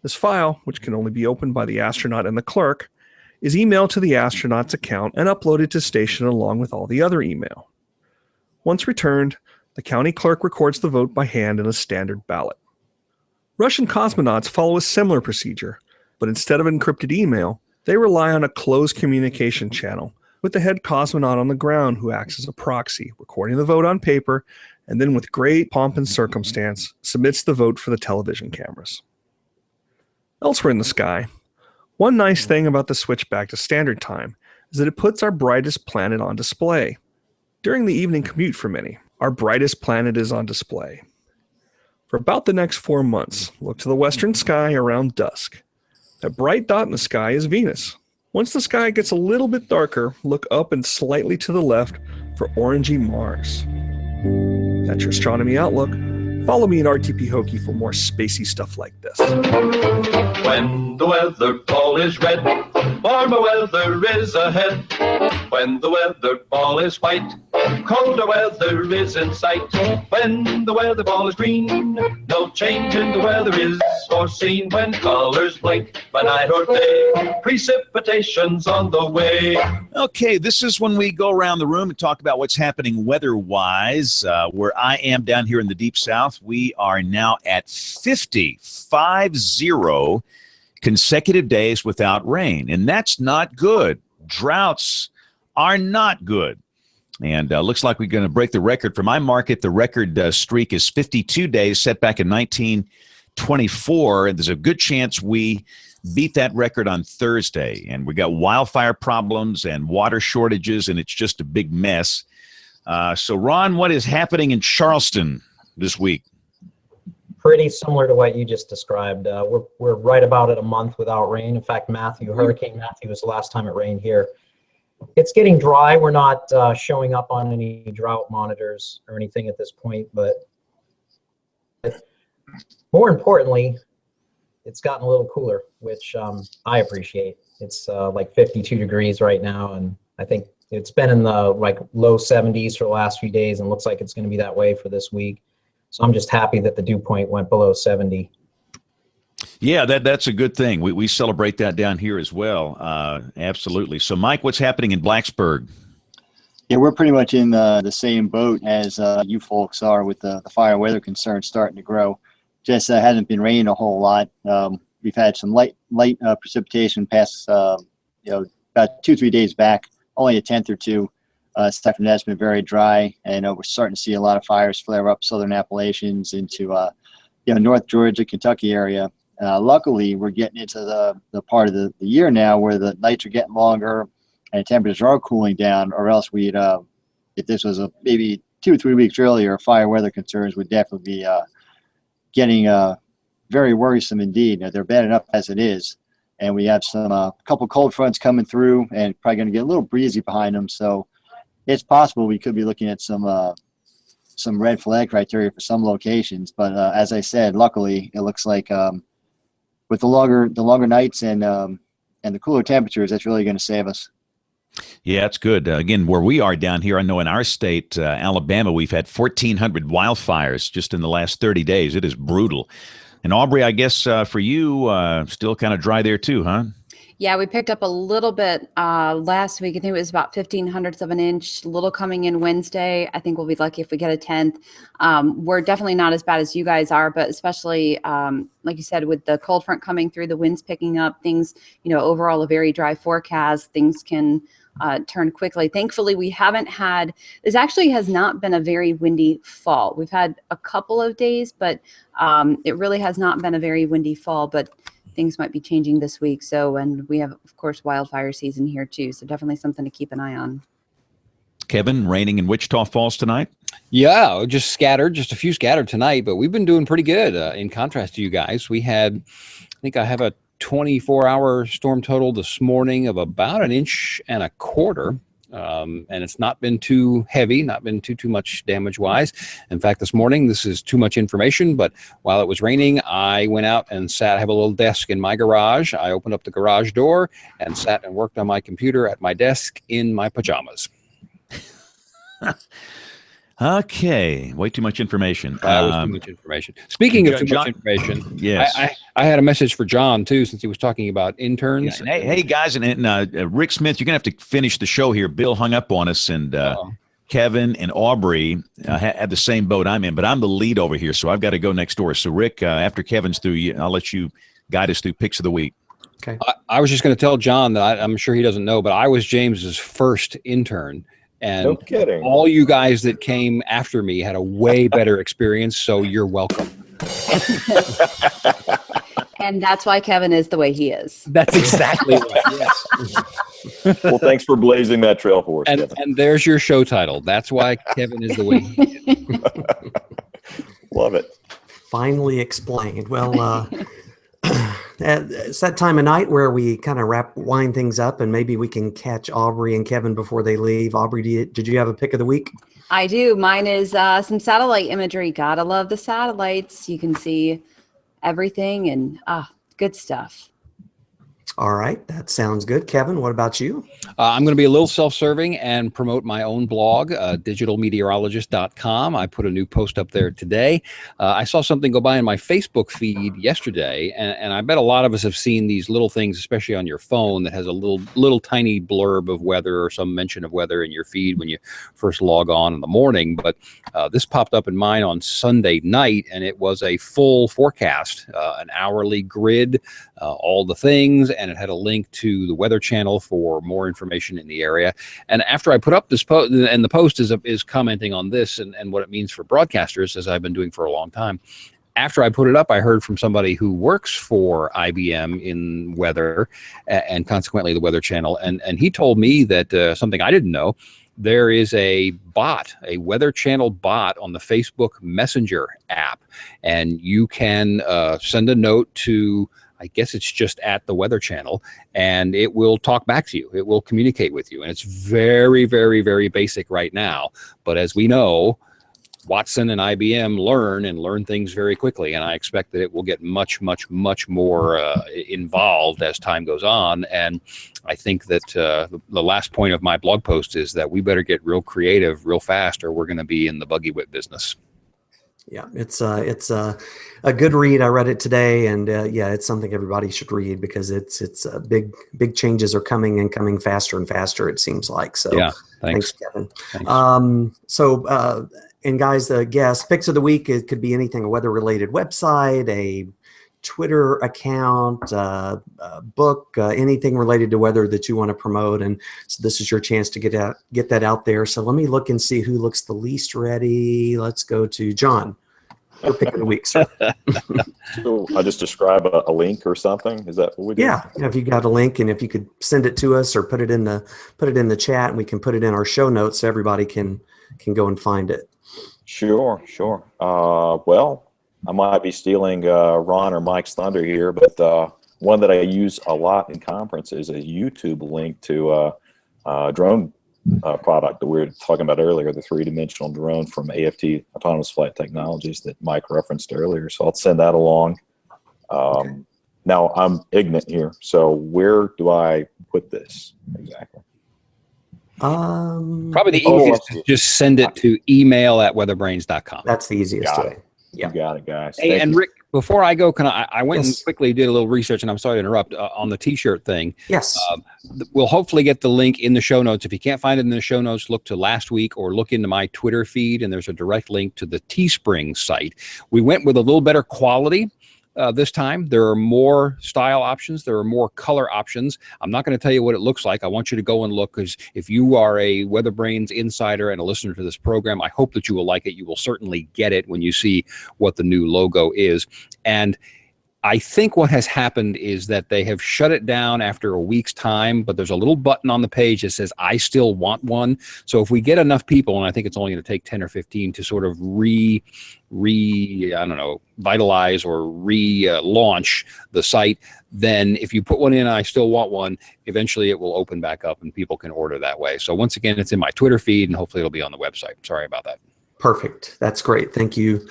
This file, which can only be opened by the astronaut and the clerk, is emailed to the astronaut's account and uploaded to station along with all the other email. Once returned, the county clerk records the vote by hand in a standard ballot. Russian cosmonauts follow a similar procedure, but instead of encrypted email, they rely on a closed communication channel with the head cosmonaut on the ground who acts as a proxy, recording the vote on paper, and then with great pomp and circumstance, submits the vote for the television cameras. Elsewhere in the sky, one nice thing about the switch back to standard time is that it puts our brightest planet on display. During the evening commute for many, our brightest planet is on display. For about the next 4 months, look to the western sky around dusk. That bright dot in the sky is Venus. Once the sky gets a little bit darker, look up and slightly to the left for orangey Mars. That's your astronomy outlook. Follow me at RTP Hokie for more spacey stuff like this. When the weather ball is red, warmer weather is ahead. When the weather ball is white, colder weather is in sight. When the weather ball is green, no change in the weather is foreseen. When colors blink, by night or day, precipitation's on the way. Okay, this is when we go around the room and talk about what's happening weather-wise. Where I am down here in the Deep South, we are now at 50 consecutive days without rain, and that's not good. Droughts are not good. And looks like we're going to break the record. For my market, the record streak is 52 days, set back in 1924, and there's a good chance we beat that record on Thursday. And we got wildfire problems and water shortages, and it's just a big mess. So, Ron, what is happening in Charleston this week? Pretty similar to what you just described. We're right about at a month without rain. In fact, Hurricane Matthew was the last time it rained here. It's getting dry. We're not showing up on any drought monitors or anything at this point, but more importantly, it's gotten a little cooler, which I appreciate. It's like 52 degrees right now, and I think it's been in the low 70s for the last few days, and looks like it's going to be that way for this week. So I'm just happy that the dew point went below 70. Yeah, that's a good thing. We celebrate that down here as well. Absolutely. So, Mike, what's happening in Blacksburg? Yeah, we're pretty much in the same boat as you folks are with the fire weather concerns starting to grow. Just hasn't been raining a whole lot. We've had some light precipitation past, about 2-3 days back, only a tenth or two. Aside from that, it's been very dry, and we're starting to see a lot of fires flare up southern Appalachians into North Georgia, Kentucky area. Luckily, we're getting into the part of the year now where the nights are getting longer and temperatures are cooling down, or else we'd, if this was maybe 2 or 3 weeks earlier, fire weather concerns would definitely be getting very worrisome indeed. They're bad enough as it is, and we have some couple cold fronts coming through and probably going to get a little breezy behind them. So it's possible we could be looking at some red flag criteria for some locations. But as I said, luckily, it looks like with the longer nights and the cooler temperatures, that's really going to save us. Yeah, it's good. Again, where we are down here, I know in our state, Alabama, we've had 1,400 wildfires just in the last 30 days. It is brutal. And Aubrey, I guess for you, still kind of dry there too, huh? Yeah, we picked up a little bit last week. I think it was about 0.15 of an inch, a little coming in Wednesday. I think we'll be lucky if we get a 10th. We're definitely not as bad as you guys are, but especially, like you said, with the cold front coming through, the winds picking up, things, overall a very dry forecast, things can turn quickly. Thankfully, we haven't had, this actually has not been a very windy fall. We've had a couple of days, but it really has not been a very windy fall, but things might be changing this week. So, and we have, of course, wildfire season here too. So definitely something to keep an eye on. Kevin, raining in Wichita Falls tonight? Yeah, just a few scattered tonight, but we've been doing pretty good. In contrast to you guys, I think I have a 24-hour storm total this morning of about 1.25 inches. And it's not been too heavy, not been too much damage wise. In fact, this morning, this is too much information, but while it was raining, I went out and I have a little desk in my garage. I opened up the garage door and sat and worked on my computer at my desk in my pajamas. Okay, way too much information. That was too much information. Speaking of too much information, yes, I had a message for John too, since he was talking about interns. Yeah, hey guys, and Rick Smith, you're gonna have to finish the show here. Bill hung up on us, and Kevin and Aubrey had the same boat I'm in, but I'm the lead over here, so I've got to go next door. So Rick, after Kevin's through, I'll let you guide us through picks of the week. Okay. I was just going to tell John that I'm sure he doesn't know, but I was James's first intern. And no kidding. All you guys that came after me had a way better experience, so you're welcome. And that's why Kevin is the way he is. That's exactly right. Yes. Well, thanks for blazing that trail for us. And there's your show title. That's why Kevin is the way he is. Love it. Finally explained. Well, it's that time of night where we kind of wind things up, and maybe we can catch Aubrey and Kevin before they leave. Aubrey, did you have a pick of the week? I do. Mine is some satellite imagery. Gotta love the satellites. You can see everything and good stuff. All right, that sounds good. Kevin, what about you? I'm going to be a little self-serving and promote my own blog, digitalmeteorologist.com. I put a new post up there today. I saw something go by in my Facebook feed yesterday, and I bet a lot of us have seen these little things, especially on your phone, that has a little tiny blurb of weather or some mention of weather in your feed when you first log on in the morning. But this popped up in mine on Sunday night, and it was a full forecast, an hourly grid, all the things, and it had a link to the Weather Channel for more information in the area. And after I put up this post, and the post is commenting on this and what it means for broadcasters, as I've been doing for a long time. After I put it up, I heard from somebody who works for IBM in weather and consequently the Weather Channel. And he told me that something I didn't know. There is a bot, a Weather Channel bot on the Facebook Messenger app, and you can send a note to, I guess it's just at the Weather Channel, and it will talk back to you. It will communicate with you. And it's very, very, very basic right now. But as we know, Watson and IBM learn things very quickly. And I expect that it will get much, much, much more involved as time goes on. And I think that the last point of my blog post is that we better get real creative real fast, or we're going to be in the buggy whip business. Yeah, it's a good read. I read it today, and yeah, it's something everybody should read because it's big changes are coming and coming faster and faster. It seems like. So yeah, thanks Kevin. Thanks. And guys, the guest picks of the week, it could be anything: a weather-related website, a Twitter account, a book, anything related to weather that you want to promote. And so this is your chance to get that out there. So let me look and see who looks the least ready. Let's go to John. Your pick of the week, sir. So I just describe a link or something. Is that what we do? Yeah, if you got a link, and if you could send it to us or put it in the chat, and we can put it in our show notes so everybody can go and find it. Sure. Well, I might be stealing Ron or Mike's thunder here, but one that I use a lot in conferences is a YouTube link to a drone product that we were talking about earlier, the 3-dimensional drone from AFT Autonomous Flight Technologies that Mike referenced earlier. So I'll send that along. Okay. Now, I'm ignorant here, so where do I put this exactly? Probably the easiest is just send it to email@weatherbrains.com. That's the easiest way. Yeah. You got it, guys. Hey, and Before I go, I went and Yes. quickly did a little research, and I'm sorry to interrupt on the T-shirt thing. Yes. We'll hopefully get the link in the show notes. If you can't find it in the show notes, look to last week or look into my Twitter feed, and there's a direct link to the Teespring site. We went with a little better quality. This time, there are more style options. There are more color options. I'm not going to tell you what it looks like. I want you to go and look, because if you are a WeatherBrains insider and a listener to this program, I hope that you will like it. You will certainly get it when you see what the new logo is. And I think what has happened is that they have shut it down after a week's time, but there's a little button on the page that says, I still want one. So if we get enough people, and I think it's only going to take 10 or 15 to sort of vitalize or relaunch the site, then if you put one in, I still want one, eventually it will open back up and people can order that way. So once again, it's in my Twitter feed and hopefully it'll be on the website. Sorry about that. Perfect. That's great. Thank you,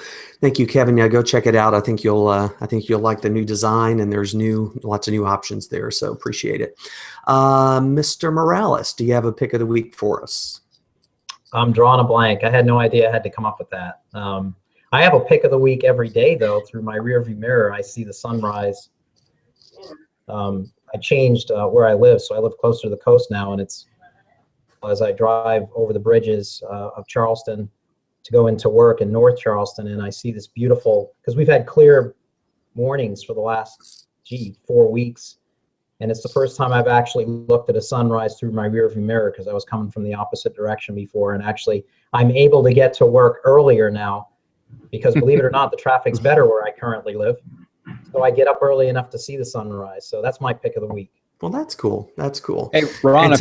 Kevin. Yeah, go check it out. I think you'll like the new design, and there's lots of new options there. So appreciate it. Mr. Morales, do you have a pick of the week for us? I'm drawing a blank. I had no idea I had to come up with that. I have a pick of the week every day, though. Through my rearview mirror, I see the sunrise. I changed where I live, so I live closer to the coast now, and it's as I drive over the bridges of Charleston to go into work in North Charleston, and I see this beautiful, because we've had clear mornings for the last 4 weeks, and it's the first time I've actually looked at a sunrise through my rearview mirror, because I was coming from the opposite direction before, and actually I'm able to get to work earlier now, because believe it or not, the traffic's better where I currently live, so I get up early enough to see the sunrise. So that's my pick of the week. Well, that's cool. That's cool. Hey, Ron,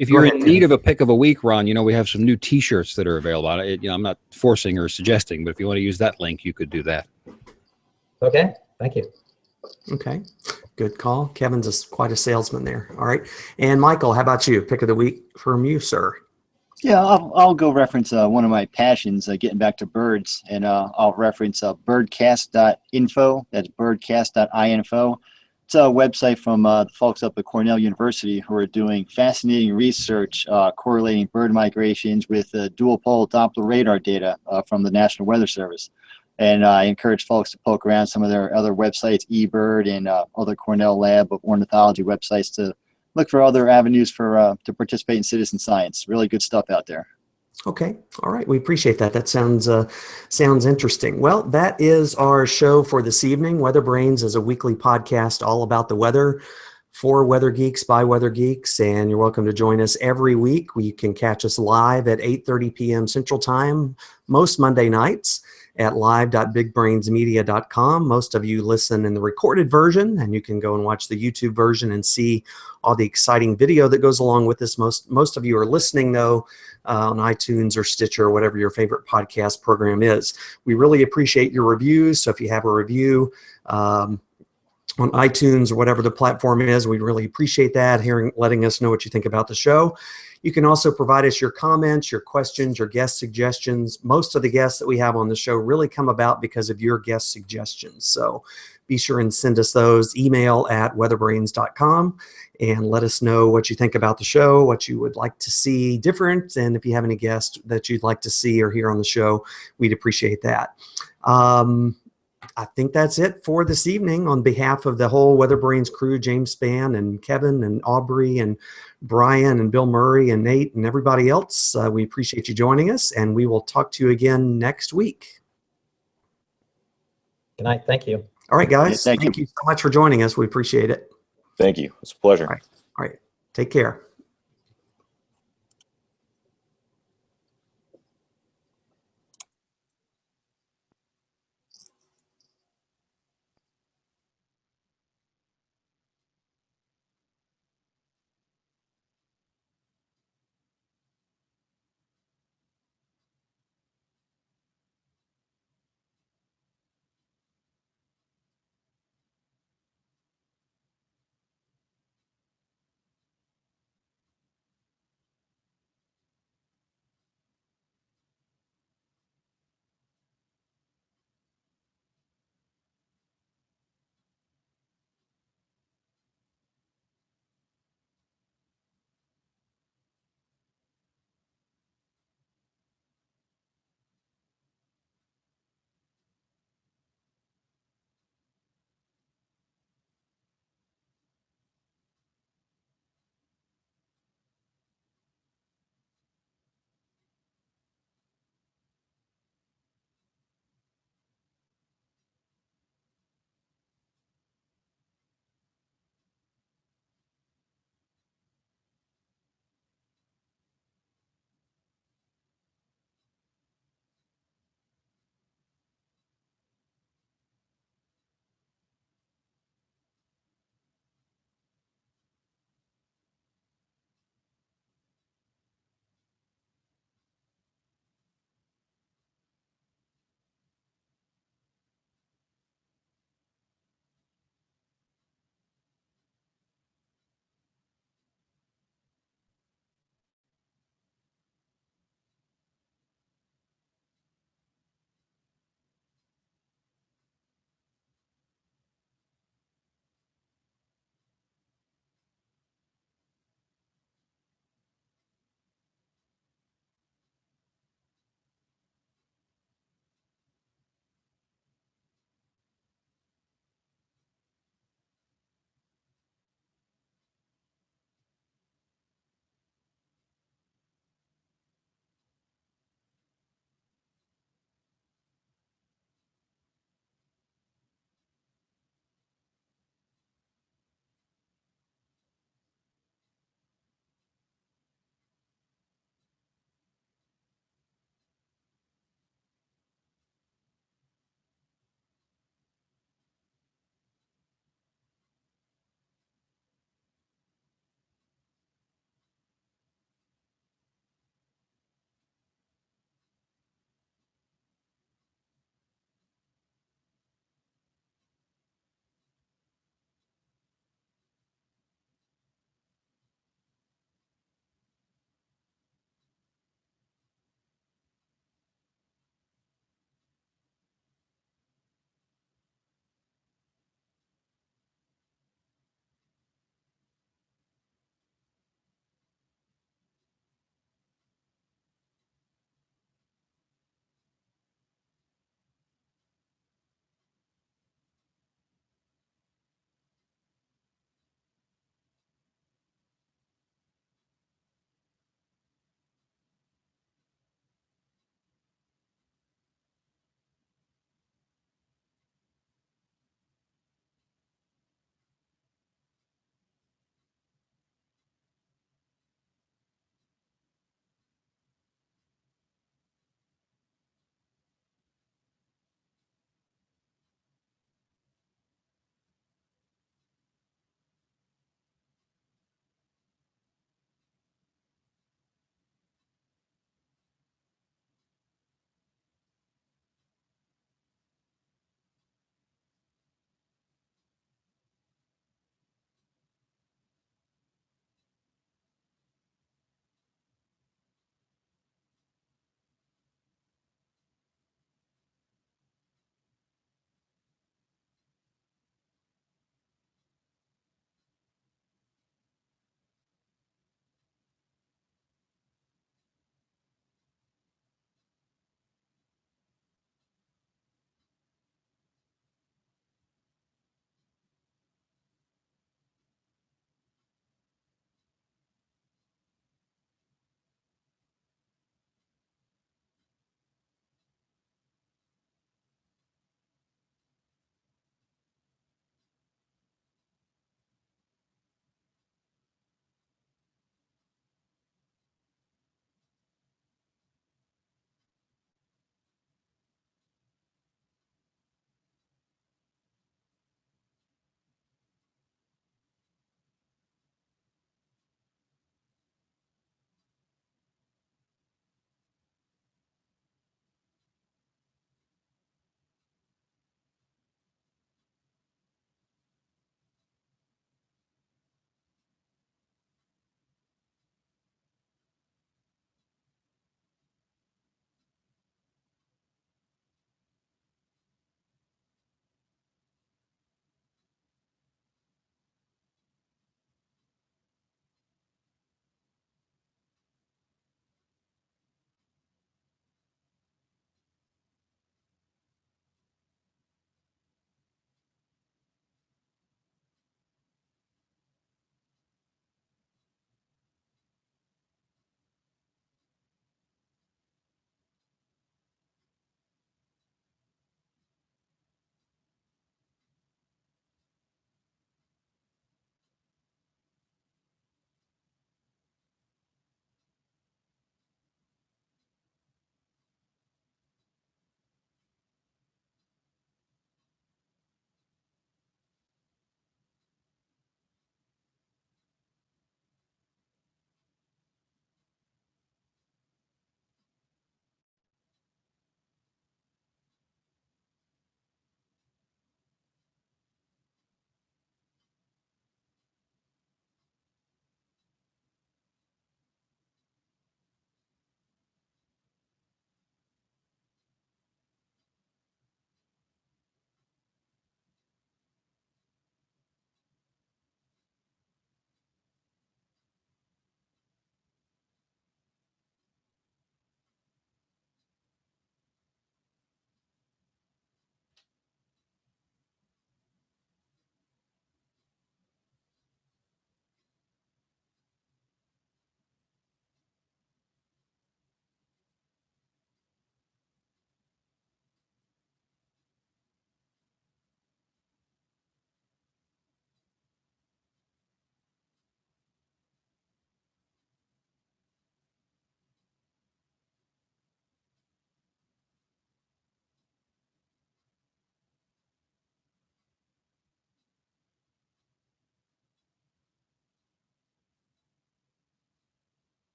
if you're ahead, in need of a pick of a week, Ron, we have some new T-shirts that are available. I'm not forcing or suggesting, but if you want to use that link, you could do that. Okay, thank you. Okay, good call. Kevin's quite a salesman there. All right, and Michael, how about you? Pick of the week from you, sir. Yeah, I'll go reference one of my passions, getting back to birds, and I'll reference birdcast.info. That's birdcast.info. It's a website from the folks up at Cornell University who are doing fascinating research correlating bird migrations with dual pole Doppler radar data from the National Weather Service. And I encourage folks to poke around some of their other websites, eBird and other Cornell Lab of ornithology websites, to look for other avenues for to participate in citizen science. Really good stuff out there. Okay. All right. We appreciate that. That sounds interesting. Well, that is our show for this evening. WeatherBrains is a weekly podcast all about the weather for weather geeks by weather geeks, and you're welcome to join us every week. You can catch us live at 8:30 p.m. Central Time most Monday nights at live.bigbrainsmedia.com. Most of you listen in the recorded version, and you can go and watch the YouTube version and see all the exciting video that goes along with this. Most of you are listening, though, on iTunes or Stitcher or whatever your favorite podcast program is. We really appreciate your reviews. So if you have a review on iTunes or whatever the platform is, we'd really appreciate that, letting us know what you think about the show. You can also provide us your comments, your questions, your guest suggestions. Most of the guests that we have on the show really come about because of your guest suggestions. So be sure and send us those. Email at weatherbrains.com and let us know what you think about the show, what you would like to see different, and if you have any guests that you'd like to see or hear on the show, we'd appreciate that. I think that's it for this evening. On behalf of the whole WeatherBrains crew, James Spann and Kevin and Aubrey and Brian and Bill Murray and Nate and everybody else, we appreciate you joining us, and we will talk to you again next week. Good night. Thank you. All right, guys. Yeah, thank you so much for joining us. We appreciate it. Thank you. It's a pleasure. All right. Take care.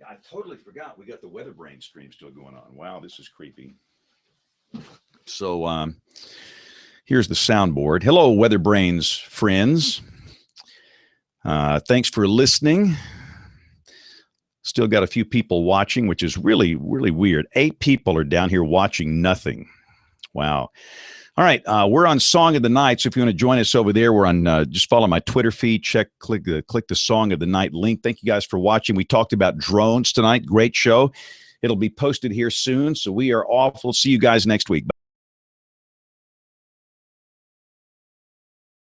I totally forgot we got the WeatherBrains stream still going on. Wow, this is creepy. So here's the soundboard. Hello, WeatherBrains friends. Thanks for listening. Still got a few people watching, which is really, really weird. 8 people are down here watching nothing. Wow. All right, we're on Song of the Night, so if you want to join us over there, we're on. Just follow my Twitter feed. Click the Song of the Night link. Thank you guys for watching. We talked about drones tonight. Great show. It'll be posted here soon, so we are off. We'll see you guys next week.